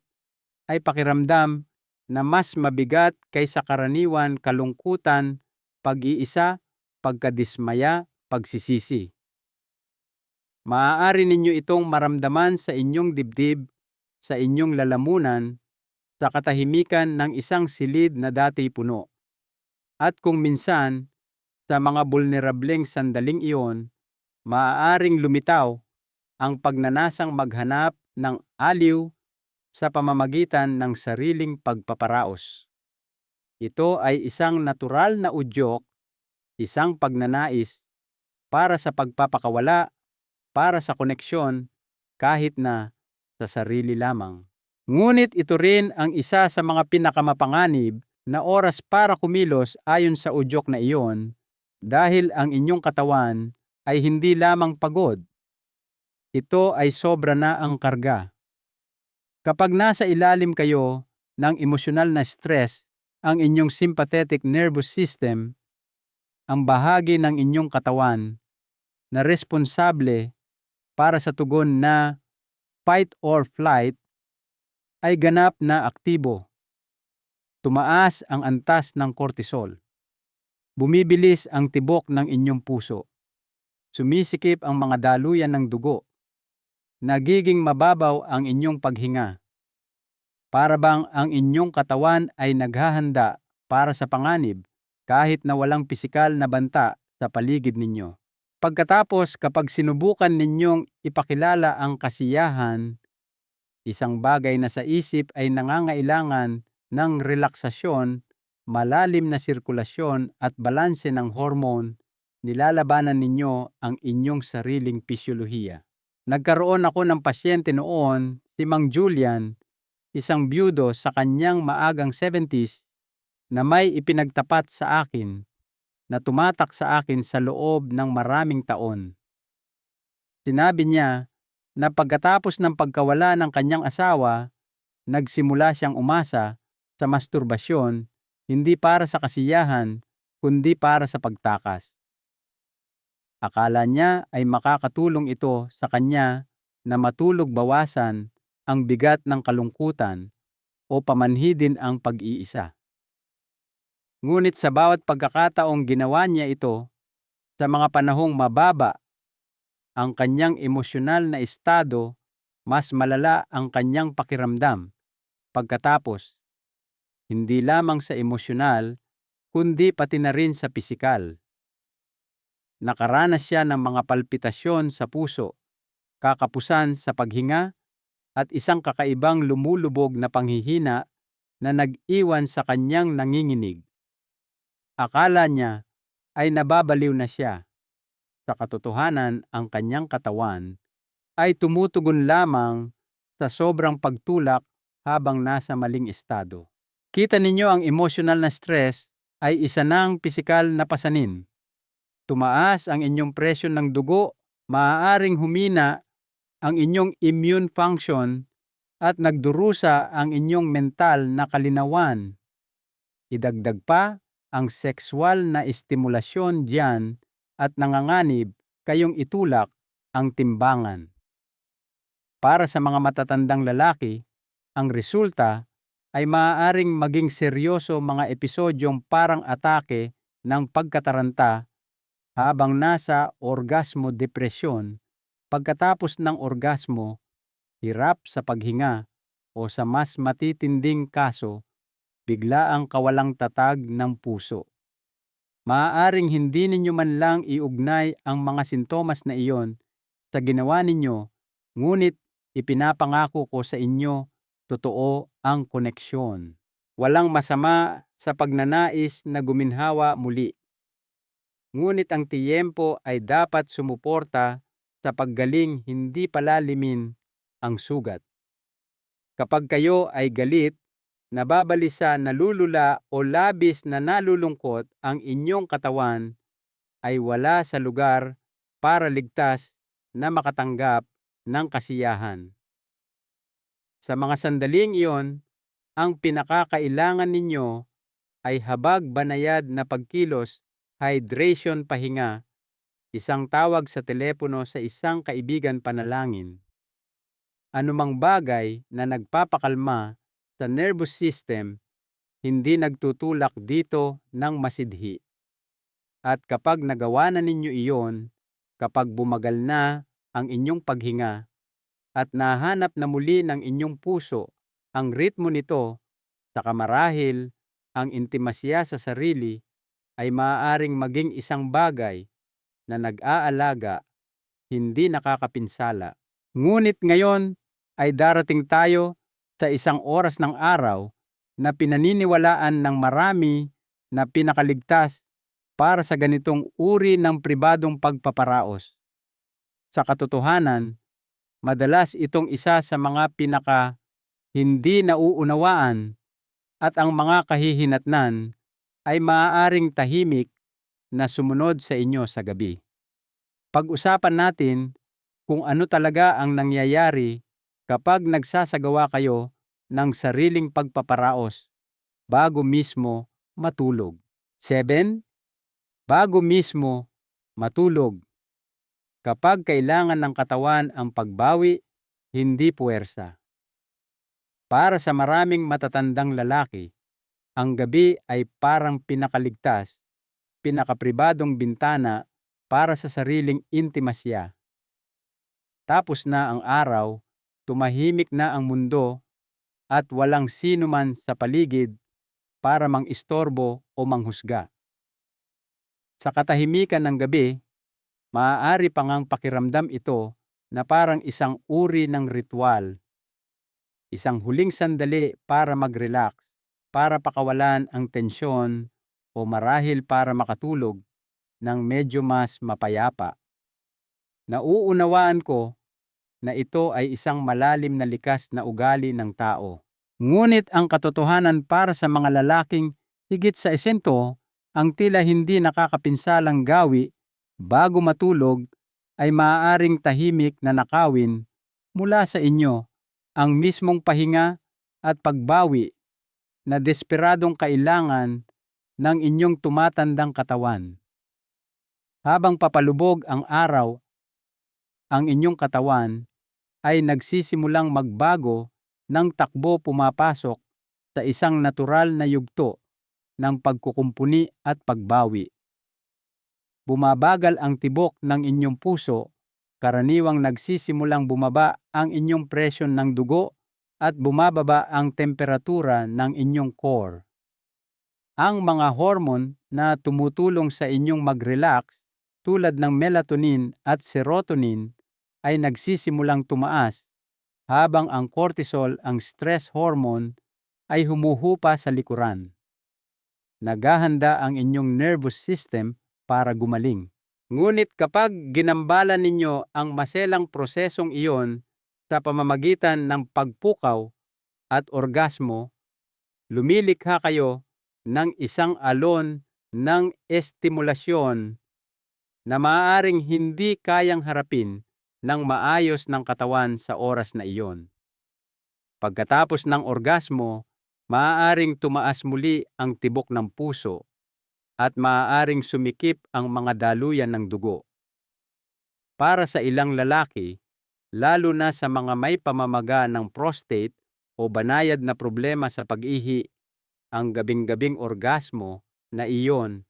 ay pakiramdam na mas mabigat kaysa karaniwan kalungkutan, pag-iisa, pagkadismaya, pagsisisi. Maaari ninyo itong maramdaman sa inyong dibdib, sa inyong lalamunan, sa katahimikan ng isang silid na dati puno. At kung minsan, sa mga bulnerableng sandaling iyon, maaaring lumitaw ang pagnanasang maghanap ng aliw sa pamamagitan ng sariling pagpaparaos. Ito ay isang natural na udyok, isang pagnanais para sa pagpapakawala, para sa koneksyon, kahit na sa sarili lamang. Ngunit ito rin ang isa sa mga pinakamapanganib na oras para kumilos ayon sa udyok na iyon, dahil ang inyong katawan ay hindi lamang pagod. Ito ay sobra na ang karga. Kapag nasa ilalim kayo ng emosyonal na stress, ang inyong sympathetic nervous system, ang bahagi ng inyong katawan na responsable para sa tugon na fight or flight, ay ganap na aktibo. Tumaas ang antas ng cortisol. Bumibilis ang tibok ng inyong puso. Sumisikip ang mga daluyan ng dugo. Nagiging mababaw ang inyong paghinga. Para bang ang inyong katawan ay naghahanda para sa panganib kahit na walang pisikal na banta sa paligid ninyo. Pagkatapos, kapag sinubukan ninyong ipakilala ang kasiyahan, isang bagay na sa isip ay nangangailangan ng relaksasyon, malalim na sirkulasyon at balanse ng hormone, nilalabanan ninyo ang inyong sariling pisyolohiya. Nagkaroon ako ng pasyente noon, si Mang Julian, isang byudo sa kanyang maagang 70s, na may ipinagtapat sa akin, na tumatak sa akin sa loob ng maraming taon. Sinabi niya na pagkatapos ng pagkawala ng kanyang asawa, nagsimula siyang umasa sa masturbasyon, hindi para sa kasiyahan, kundi para sa pagtakas. Akala niya ay makakatulong ito sa kanya na matulog, bawasan ang bigat ng kalungkutan o pamanhidin ang pag-iisa. Ngunit sa bawat pagkakataong ginawa niya ito, sa mga panahong mababa ang kanyang emosyonal na estado, mas malala ang kanyang pakiramdam. Pagkatapos, hindi lamang sa emosyonal, kundi pati na rin sa pisikal. Nakaranas siya ng mga palpitasyon sa puso, kakapusan sa paghinga, at isang kakaibang lumulubog na panghihina na nag-iwan sa kanyang nanginginig. Akala niya ay nababaliw na siya. Sa katotohanan, ang kanyang katawan ay tumutugon lamang sa sobrang pagtulak habang nasa maling estado. Kita ninyo, ang emotional na stress ay isa ng pisikal na pasanin. Tumaas ang inyong presyon ng dugo, maaaring humina ang inyong immune function at nagdurusa ang inyong mental na kalinawan. Idagdag pa ang sexual na estimulasyon diyan at nanganganib kayong itulak ang timbangan. Para sa mga matatandang lalaki, ang resulta ay maaaring maging seryoso, mga episodyong parang atake ng pagkataranta habang nasa orgasmo depresyon, pagkatapos ng orgasmo, hirap sa paghinga, o sa mas matitinding kaso, biglaang kawalang tatag ng puso. Maaaring hindi ninyo man lang iugnay ang mga sintomas na iyon sa ginawa ninyo, ngunit ipinapangako ko sa inyo, totoo ang koneksyon. Walang masama sa pagnanais na guminhawa muli, ngunit ang tiyempo ay dapat sumuporta sa paggaling, hindi palalimin ang sugat. Kapag kayo ay galit, nababalisa, nalulula o labis na nalulungkot, ang inyong katawan ay wala sa lugar para ligtas na makatanggap ng kasiyahan. Sa mga sandaling iyon, ang pinakakailangan ninyo ay habag banayad na pagkilos, hydration, pahinga, isang tawag sa telepono sa isang kaibigan, panalangin. Anumang bagay na nagpapakalma sa nervous system, hindi nagtutulak dito ng masidhi. At kapag nagawa na ninyo iyon, kapag bumagal na ang inyong paghinga at nahanap na muli ng inyong puso ang ritmo nito, saka marahil ang intimasya sa sarili ay maaaring maging isang bagay na nag-aalaga, hindi nakakapinsala. Ngunit ngayon ay darating tayo sa isang oras ng araw na pinaniniwalaan ng marami na pinakaligtas para sa ganitong uri ng pribadong pagpaparaos. Sa katotohanan, madalas itong isa sa mga hindi nauunawaan, at ang mga kahihinatnan ay maaaring tahimik na sumunod sa inyo sa gabi. Pag-usapan natin kung ano talaga ang nangyayari kapag nagsasagawa kayo ng sariling pagpaparaos bago mismo matulog. 7. Bago mismo matulog. Kapag kailangan ng katawan ang pagbawi, hindi puwersa. Para sa maraming matatandang lalaki, ang gabi ay parang pinakaligtas, pinakapribadong bintana para sa sariling intimasya. Tapos na ang araw, tumahimik na ang mundo, at walang sino man sa paligid para mang-istorbo o manghusga. Sa katahimikan ng gabi, maaari pa ngang pakiramdam ito na parang isang uri ng ritual, isang huling sandali para mag-relax, para pakawalan ang tensyon, o marahil para makatulog ng medyo mas mapayapa. Nauunawaan ko na ito ay isang malalim na likas na ugali ng tao. Ngunit ang katotohanan para sa mga lalaking higit sa esento, ang tila hindi nakakapinsalang gawi bago matulog, ay maaaring tahimik na nakawin mula sa inyo ang mismong pahinga at pagbawi na desperadong kailangan ng inyong tumatandang katawan. Habang papalubog ang araw, ang inyong katawan ay nagsisimulang magbago ng takbo, pumapasok sa isang natural na yugto ng pagkukumpuni at pagbawi. Bumabagal ang tibok ng inyong puso, karaniwang nagsisimulang bumaba ang inyong presyon ng dugo, at bumababa ang temperatura ng inyong core. Ang mga hormone na tumutulong sa inyong mag-relax, tulad ng melatonin at serotonin, ay nagsisimulang tumaas, habang ang cortisol, ang stress hormone, ay humuhupa sa likuran. Naghahanda ang inyong nervous system para gumaling. Ngunit kapag ginambala ninyo ang maselang prosesong iyon sa pamamagitan ng pagpukaw at orgasmo, lumilikha kayo ng isang alon ng estimulasyon na maaaring hindi kayang harapin ng maayos ng katawan sa oras na iyon. Pagkatapos ng orgasmo, maaaring tumaas muli ang tibok ng puso at maaaring sumikip ang mga daluyan ng dugo. Para sa ilang lalaki, lalo na sa mga may pamamaga ng prostate o banayad na problema sa pag-ihi. Ang gabing-gabing orgasmo na iyon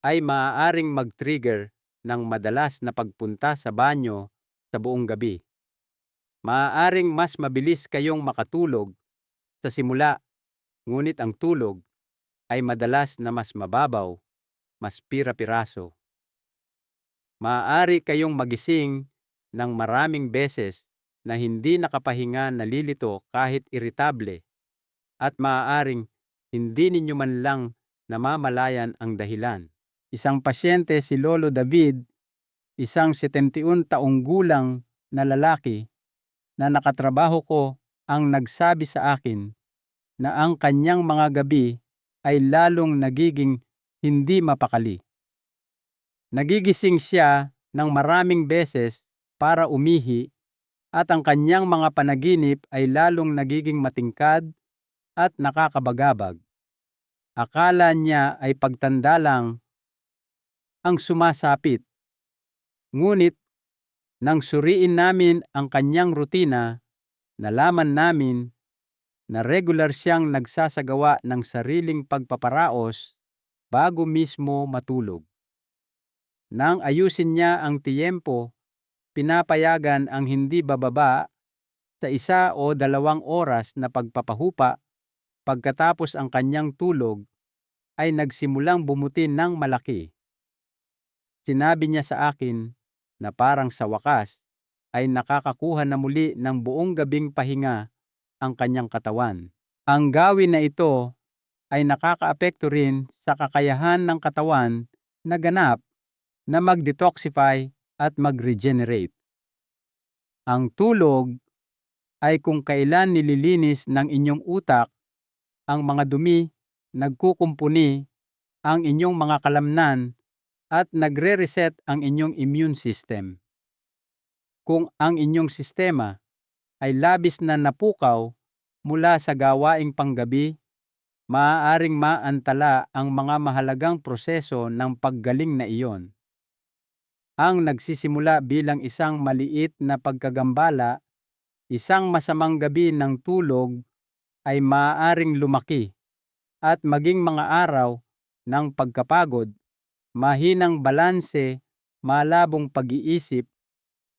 ay maaaring mag-trigger ng madalas na pagpunta sa banyo sa buong gabi. Maaaring mas mabilis kayong makatulog sa simula, ngunit ang tulog ay madalas na mas mababaw, mas pira-piraso. Maaari kayong magising ng maraming beses na hindi nakapahinga, nalilito kahit iritable, at maaaring hindi ninyo man lang namamalayan ang dahilan. Isang pasyente, si Lolo David, isang 71 taong gulang na lalaki na nakatrabaho ko, ang nagsabi sa akin na ang kanyang mga gabi ay lalong nagiging hindi mapakali. Nagigising siya ng maraming beses para umihi at ang kanyang mga panaginip ay lalong nagiging matingkad at nakakabagabag. Akala niya ay pagtanda lang ang sumasapit. Ngunit nang suriin namin ang kanyang rutina, nalaman namin na regular siyang nagsasagawa ng sariling pagpaparaos bago mismo matulog. Nang ayusin niya ang tiyempo, pinapayagan ang hindi bababa sa 1 o 2 oras na pagpapahupa. Pagkatapos ang kanyang tulog ay nagsimulang bumuti ng malaki. Sinabi niya sa akin na parang sa wakas ay nakakakuha na muli ng buong gabing pahinga ang kanyang katawan. Ang gawin na ito ay nakakaapekto rin sa kakayahan ng katawan na ganap na mag-detoxify at mag-regenerate. Ang tulog ay kung kailan nililinis ng inyong utak ang mga dumi, nagkukumpuni ang inyong mga kalamnan at nagre-reset ang inyong immune system. Kung ang inyong sistema ay labis na napukaw mula sa gawaing panggabi, maaaring maantala ang mga mahalagang proseso ng paggaling na iyon. Ang nagsisimula bilang isang maliit na pagkagambala, isang masamang gabi ng tulog, ay maaaring lumaki at maging mga araw ng pagkapagod, mahinang balanse, malabong pag-iisip,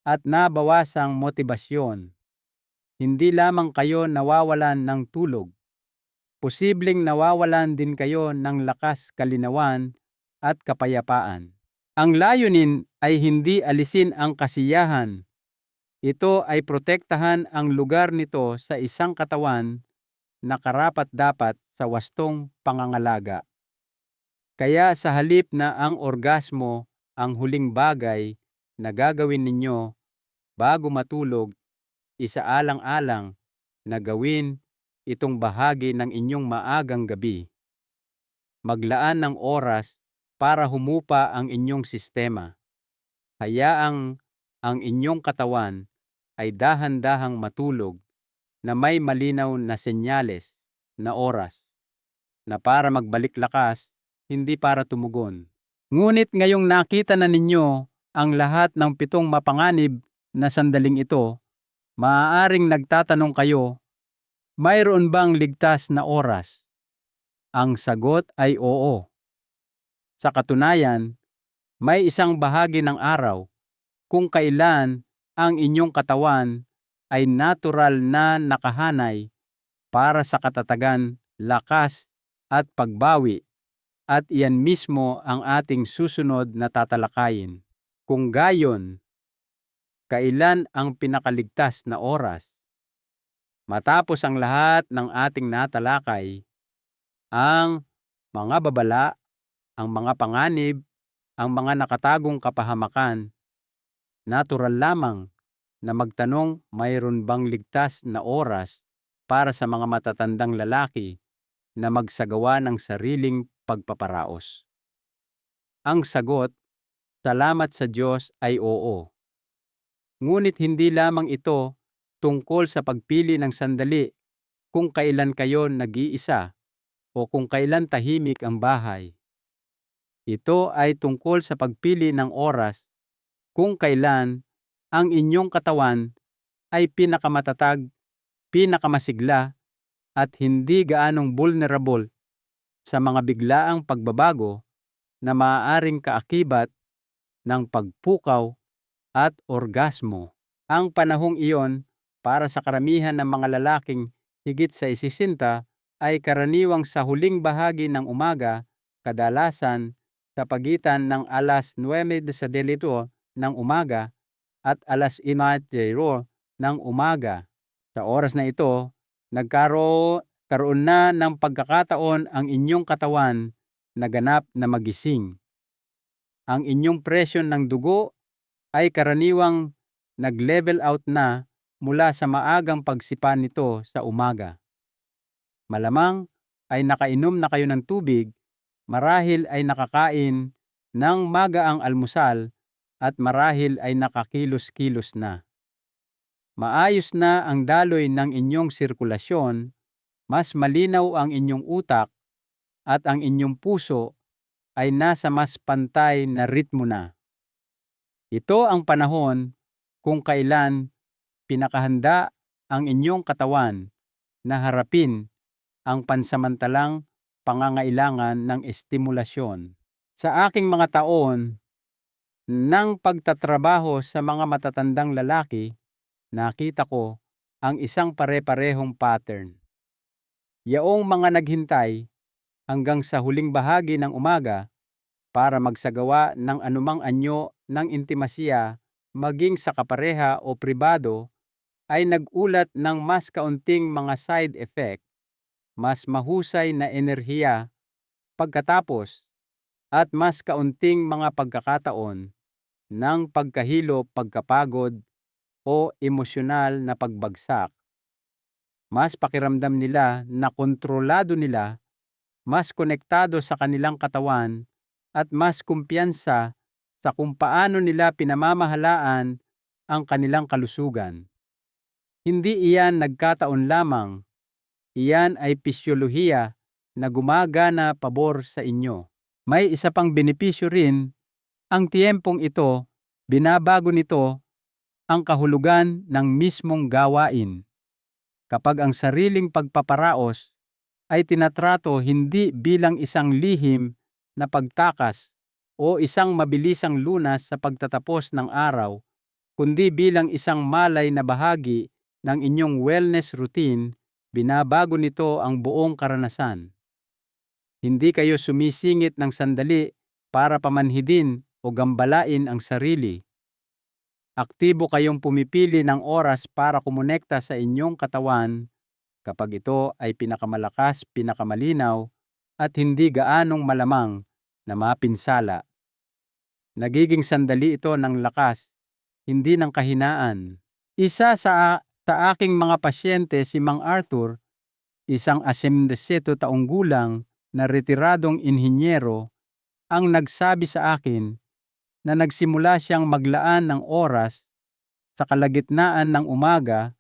at nabawasang motibasyon. Hindi lamang kayo nawawalan ng tulog, posibleng nawawalan din kayo ng lakas, kalinawan, at kapayapaan. Ang layunin ay hindi alisin ang kasiyahan. Ito ay protektahan ang lugar nito sa isang katawan na karapat-dapat sa wastong pangangalaga. Kaya sa halip na ang orgasmo ang huling bagay na gagawin ninyo bago matulog, isaalang-alang na gawin itong bahagi ng inyong maagang gabi. Maglaan ng oras para humupa ang inyong sistema. Hayaang ang inyong katawan ay dahan-dahang matulog na may malinaw na senyales na oras na para magbalik lakas, hindi para tumugon. Ngunit ngayong nakita na ninyo ang lahat ng 7 mapanganib na sandaling ito, maaaring nagtatanong kayo, mayroon bang ligtas na oras? Ang sagot ay oo. Sa katunayan, may isang bahagi ng araw kung kailan ang inyong katawan ay natural na nakahanay para sa katatagan, lakas at pagbawi, at iyan mismo ang ating susunod na tatalakayin. Kung gayon, kailan ang pinakaligtas na oras? Matapos ang lahat ng ating natalakay, ang mga babala, ang mga panganib, ang mga nakatagong kapahamakan, natural lamang na magtanong, mayroon bang ligtas na oras para sa mga matatandang lalaki na magsagawa ng sariling pagpaparaos? Ang sagot, salamat sa Diyos, ay oo. Ngunit hindi lamang ito tungkol sa pagpili ng sandali kung kailan kayo nag-iisa o kung kailan tahimik ang bahay. Ito ay tungkol sa pagpili ng oras kung kailan ang inyong katawan ay pinakamatatag, pinakamasigla, at hindi gaanong vulnerable sa mga biglaang pagbabago na maaaring kaakibat ng pagpukaw at orgasmo. Ang panahong iyon para sa karamihan ng mga lalaking higit sa 60 ay karaniwang sa huling bahagi ng umaga, kadalasan sa pagitan ng alas 9:00 ng umaga at alas 1:00 ng umaga. Sa oras na ito, nagkaroon na ng pagkakataon ang inyong katawan na ganap na magising. Ang inyong presyon ng dugo ay karaniwang nag-level out na mula sa maagang pagsipa nito sa umaga. Malamang ay nakainom na kayo ng tubig, marahil ay nakakain ng magaang almusal, at marahil ay nakakilos-kilos na. Maayos na ang daloy ng inyong sirkulasyon, mas malinaw ang inyong utak, at ang inyong puso ay nasa mas pantay na ritmo na. Ito ang panahon kung kailan pinakahanda ang inyong katawan na harapin ang pansamantalang pangangailangan ng estimulasyon. Sa aking mga taon ng pagtatrabaho sa mga matatandang lalaki, nakita ko ang isang pare-parehong pattern. Yaong mga naghintay hanggang sa huling bahagi ng umaga para magsagawa ng anumang anyo ng intimasya, maging sa kapareha o pribado, ay nag-ulat ng mas kaunting mga side effect, mas mahusay na enerhiya pagkatapos, at mas kaunting mga pagkakataon ng pagkahilo, pagkapagod, o emosyonal na pagbagsak. Mas pakiramdam nila na kontrolado nila, mas konektado sa kanilang katawan, at mas kumpiyansa sa kung paano nila pinamamahalaan ang kanilang kalusugan. Hindi iyan nagkataon lamang, iyan ay pisyolohiya na gumagana pabor sa inyo. May isa pang benepisyo rin, ang tiyempong ito, binabago nito ang kahulugan ng mismong gawain. Kapag ang sariling pagpaparaos ay tinatrato hindi bilang isang lihim na pagtakas o isang mabilisang lunas sa pagtatapos ng araw, kundi bilang isang malay na bahagi ng inyong wellness routine, binabago nito ang buong karanasan. Hindi kayo sumisingit ng sandali para pamanhidin o gambalain ang sarili. Aktibo kayong pumipili ng oras para kumonekta sa inyong katawan kapag ito ay pinakamalakas, pinakamalinaw, at hindi gaanong malamang na mapinsala. Nagiging sandali ito ng lakas, hindi ng kahinaan. Isa sa aking mga pasyente, si Mang Arthur, isang 87 taong gulang na retiradong inhinyero, ang nagsabi sa akin na nagsimula siyang maglaan ng oras sa kalagitnaan ng umaga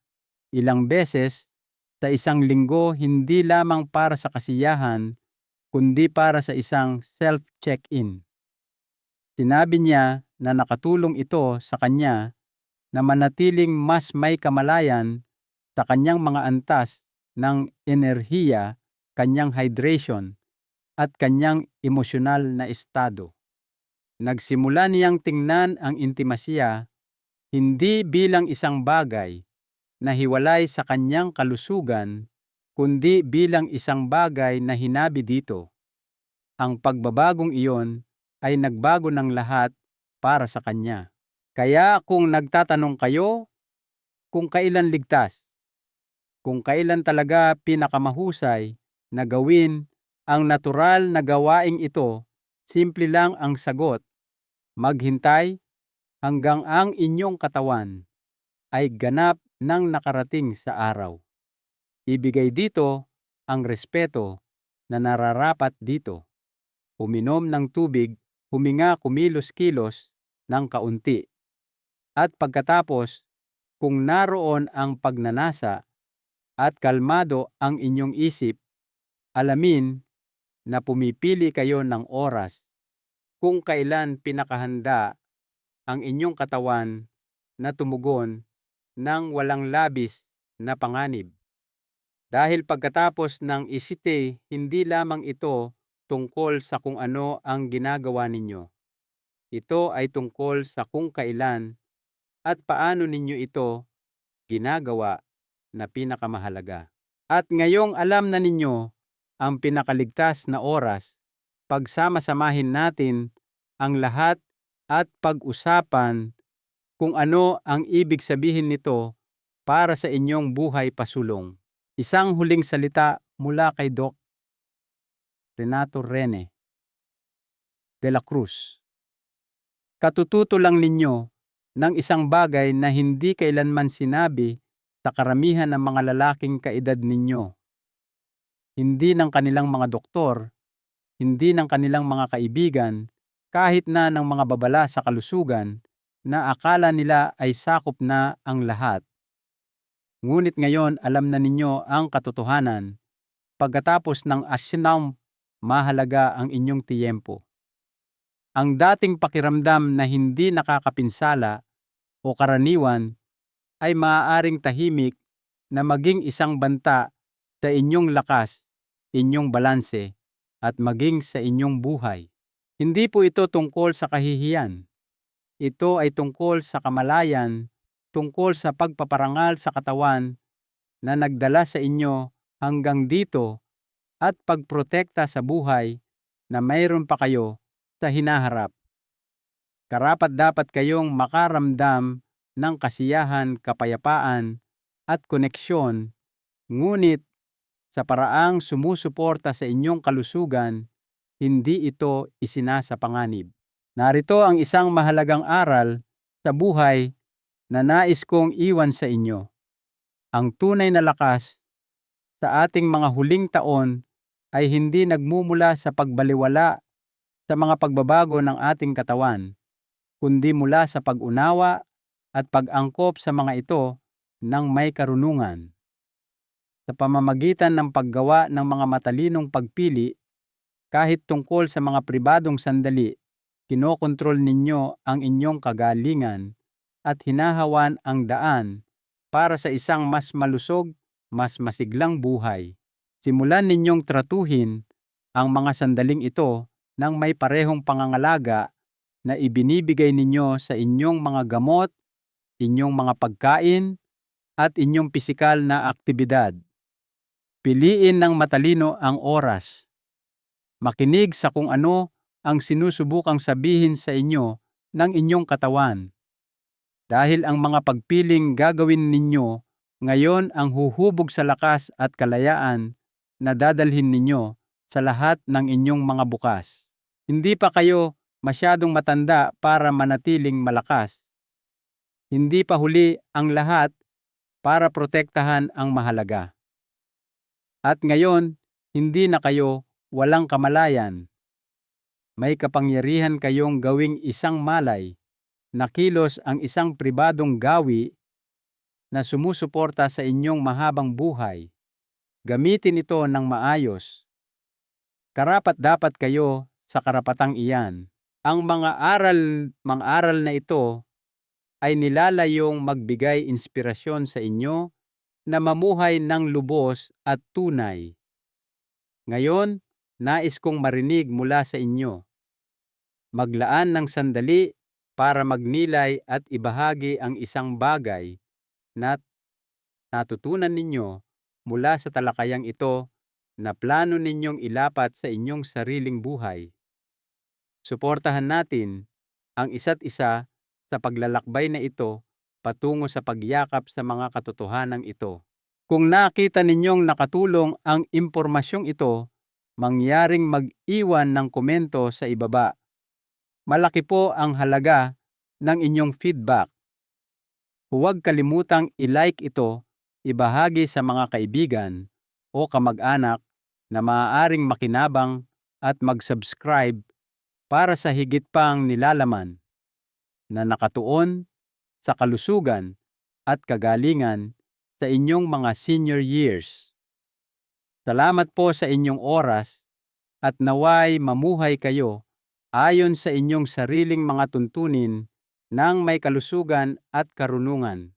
ilang beses sa isang linggo, hindi lamang para sa kasiyahan, kundi para sa isang self-check-in. Sinabi niya na nakatulong ito sa kanya na manatiling mas may kamalayan sa kanyang mga antas ng enerhiya, kanyang hydration, at kanyang emosyonal na estado. Nagsimula niyang tingnan ang intimasya hindi bilang isang bagay na hiwalay sa kanyang kalusugan, kundi bilang isang bagay na hinabi dito. Ang pagbabagong iyon ay nagbago ng lahat para sa kanya. Kaya kung nagtatanong kayo kung kailan ligtas, kung kailan talaga pinakamahusay na gawin ang natural na gawaing ito, simple lang ang sagot: maghintay hanggang ang inyong katawan ay ganap ng nakarating sa araw. Ibigay dito ang respeto na nararapat dito. Uminom ng tubig, huminga, kumilos-kilos ng kaunti. At pagkatapos, kung naroon ang pagnanasa at kalmado ang inyong isip, alamin na pumipili kayo ng oras kung kailan pinakahanda ang inyong katawan na tumugon ng walang labis na panganib. Dahil pagkatapos ng isite, hindi lamang ito tungkol sa kung ano ang ginagawa ninyo. Ito ay tungkol sa kung kailan at paano ninyo ito ginagawa na pinakamahalaga. At ngayong alam na ninyo ang pinakaligtas na oras, pagsama-samahin natin ang lahat at pag-usapan kung ano ang ibig sabihin nito para sa inyong buhay pasulong. Isang huling salita mula kay Doc Renato Rene de la Cruz. Katututo lang ninyo ng isang bagay na hindi kailanman sinabi sa karamihan ng mga lalaking kaedad ninyo. Hindi ng kanilang mga doktor, hindi ng kanilang mga kaibigan, kahit na ng mga babala sa kalusugan na akala nila ay sakop na ang lahat. Ngunit ngayon alam na ninyo ang katotohanan. Pagkatapos ng asinang mahalaga ang inyong tiyempo. Ang dating pakiramdam na hindi nakakapinsala o karaniwan ay maaaring tahimik na maging isang banta sa inyong lakas, inyong balanse, at maging sa inyong buhay. Hindi po ito tungkol sa kahihiyan. Ito ay tungkol sa kamalayan, tungkol sa pagpaparangal sa katawan na nagdala sa inyo hanggang dito at pagprotekta sa buhay na mayroon pa kayo sa hinaharap. Karapat-dapat kayong makaramdam ng kasiyahan, kapayapaan at koneksyon, ngunit sa paraang sumusuporta sa inyong kalusugan, hindi ito isinasapanganib. Narito ang isang mahalagang aral sa buhay na nais kong iwan sa inyo. Ang tunay na lakas sa ating mga huling taon ay hindi nagmumula sa pagbaliwala sa mga pagbabago ng ating katawan, kundi mula sa pag-unawa at pag-angkop sa mga ito ng may karunungan. Sa pamamagitan ng paggawa ng mga matalinong pagpili, kahit tungkol sa mga pribadong sandali, kinokontrol ninyo ang inyong kagalingan at hinahawan ang daan para sa isang mas malusog, mas masiglang buhay. Simulan ninyong tratuhin ang mga sandaling ito ng may parehong pangangalaga na ibinibigay ninyo sa inyong mga gamot, inyong mga pagkain, at inyong pisikal na aktibidad. Piliin ng matalino ang oras. Makinig sa kung ano ang sinusubukang sabihin sa inyo ng inyong katawan. Dahil ang mga pagpiling gagawin ninyo ngayon ang huhubog sa lakas at kalayaan na dadalhin ninyo sa lahat ng inyong mga bukas. Hindi pa kayo masyadong matanda para manatiling malakas. Hindi pa huli ang lahat para protektahan ang mahalaga. At ngayon, hindi na kayo walang kamalayan. May kapangyarihan kayong gawing isang malay na kilos ang isang pribadong gawi na sumusuporta sa inyong mahabang buhay. Gamitin ito ng maayos. Karapat-dapat kayo sa karapatang iyan. Ang mga aral na ito ay nilalayong magbigay inspirasyon sa inyo na mamuhay ng lubos at tunay. Ngayon, nais kong marinig mula sa inyo. Maglaan ng sandali para magnilay at ibahagi ang isang bagay na natutunan ninyo mula sa talakayang ito na plano ninyong ilapat sa inyong sariling buhay. Suportahan natin ang isa't isa sa paglalakbay na ito patungo sa pagyakap sa mga katotohanan ito. Kung nakita ninyong nakatulong ang impormasyong ito, mangyaring mag-iwan ng komento sa ibaba. Malaki po ang halaga ng inyong feedback. Huwag kalimutang i-like ito, ibahagi sa mga kaibigan o kamag-anak na maaaring makinabang at mag-subscribe para sa higit pang nilalaman na nakatuon sa kalusugan at kagalingan sa inyong mga senior years. Salamat po sa inyong oras at naway mamuhay kayo ayon sa inyong sariling mga tuntunin ng may kalusugan at karunungan.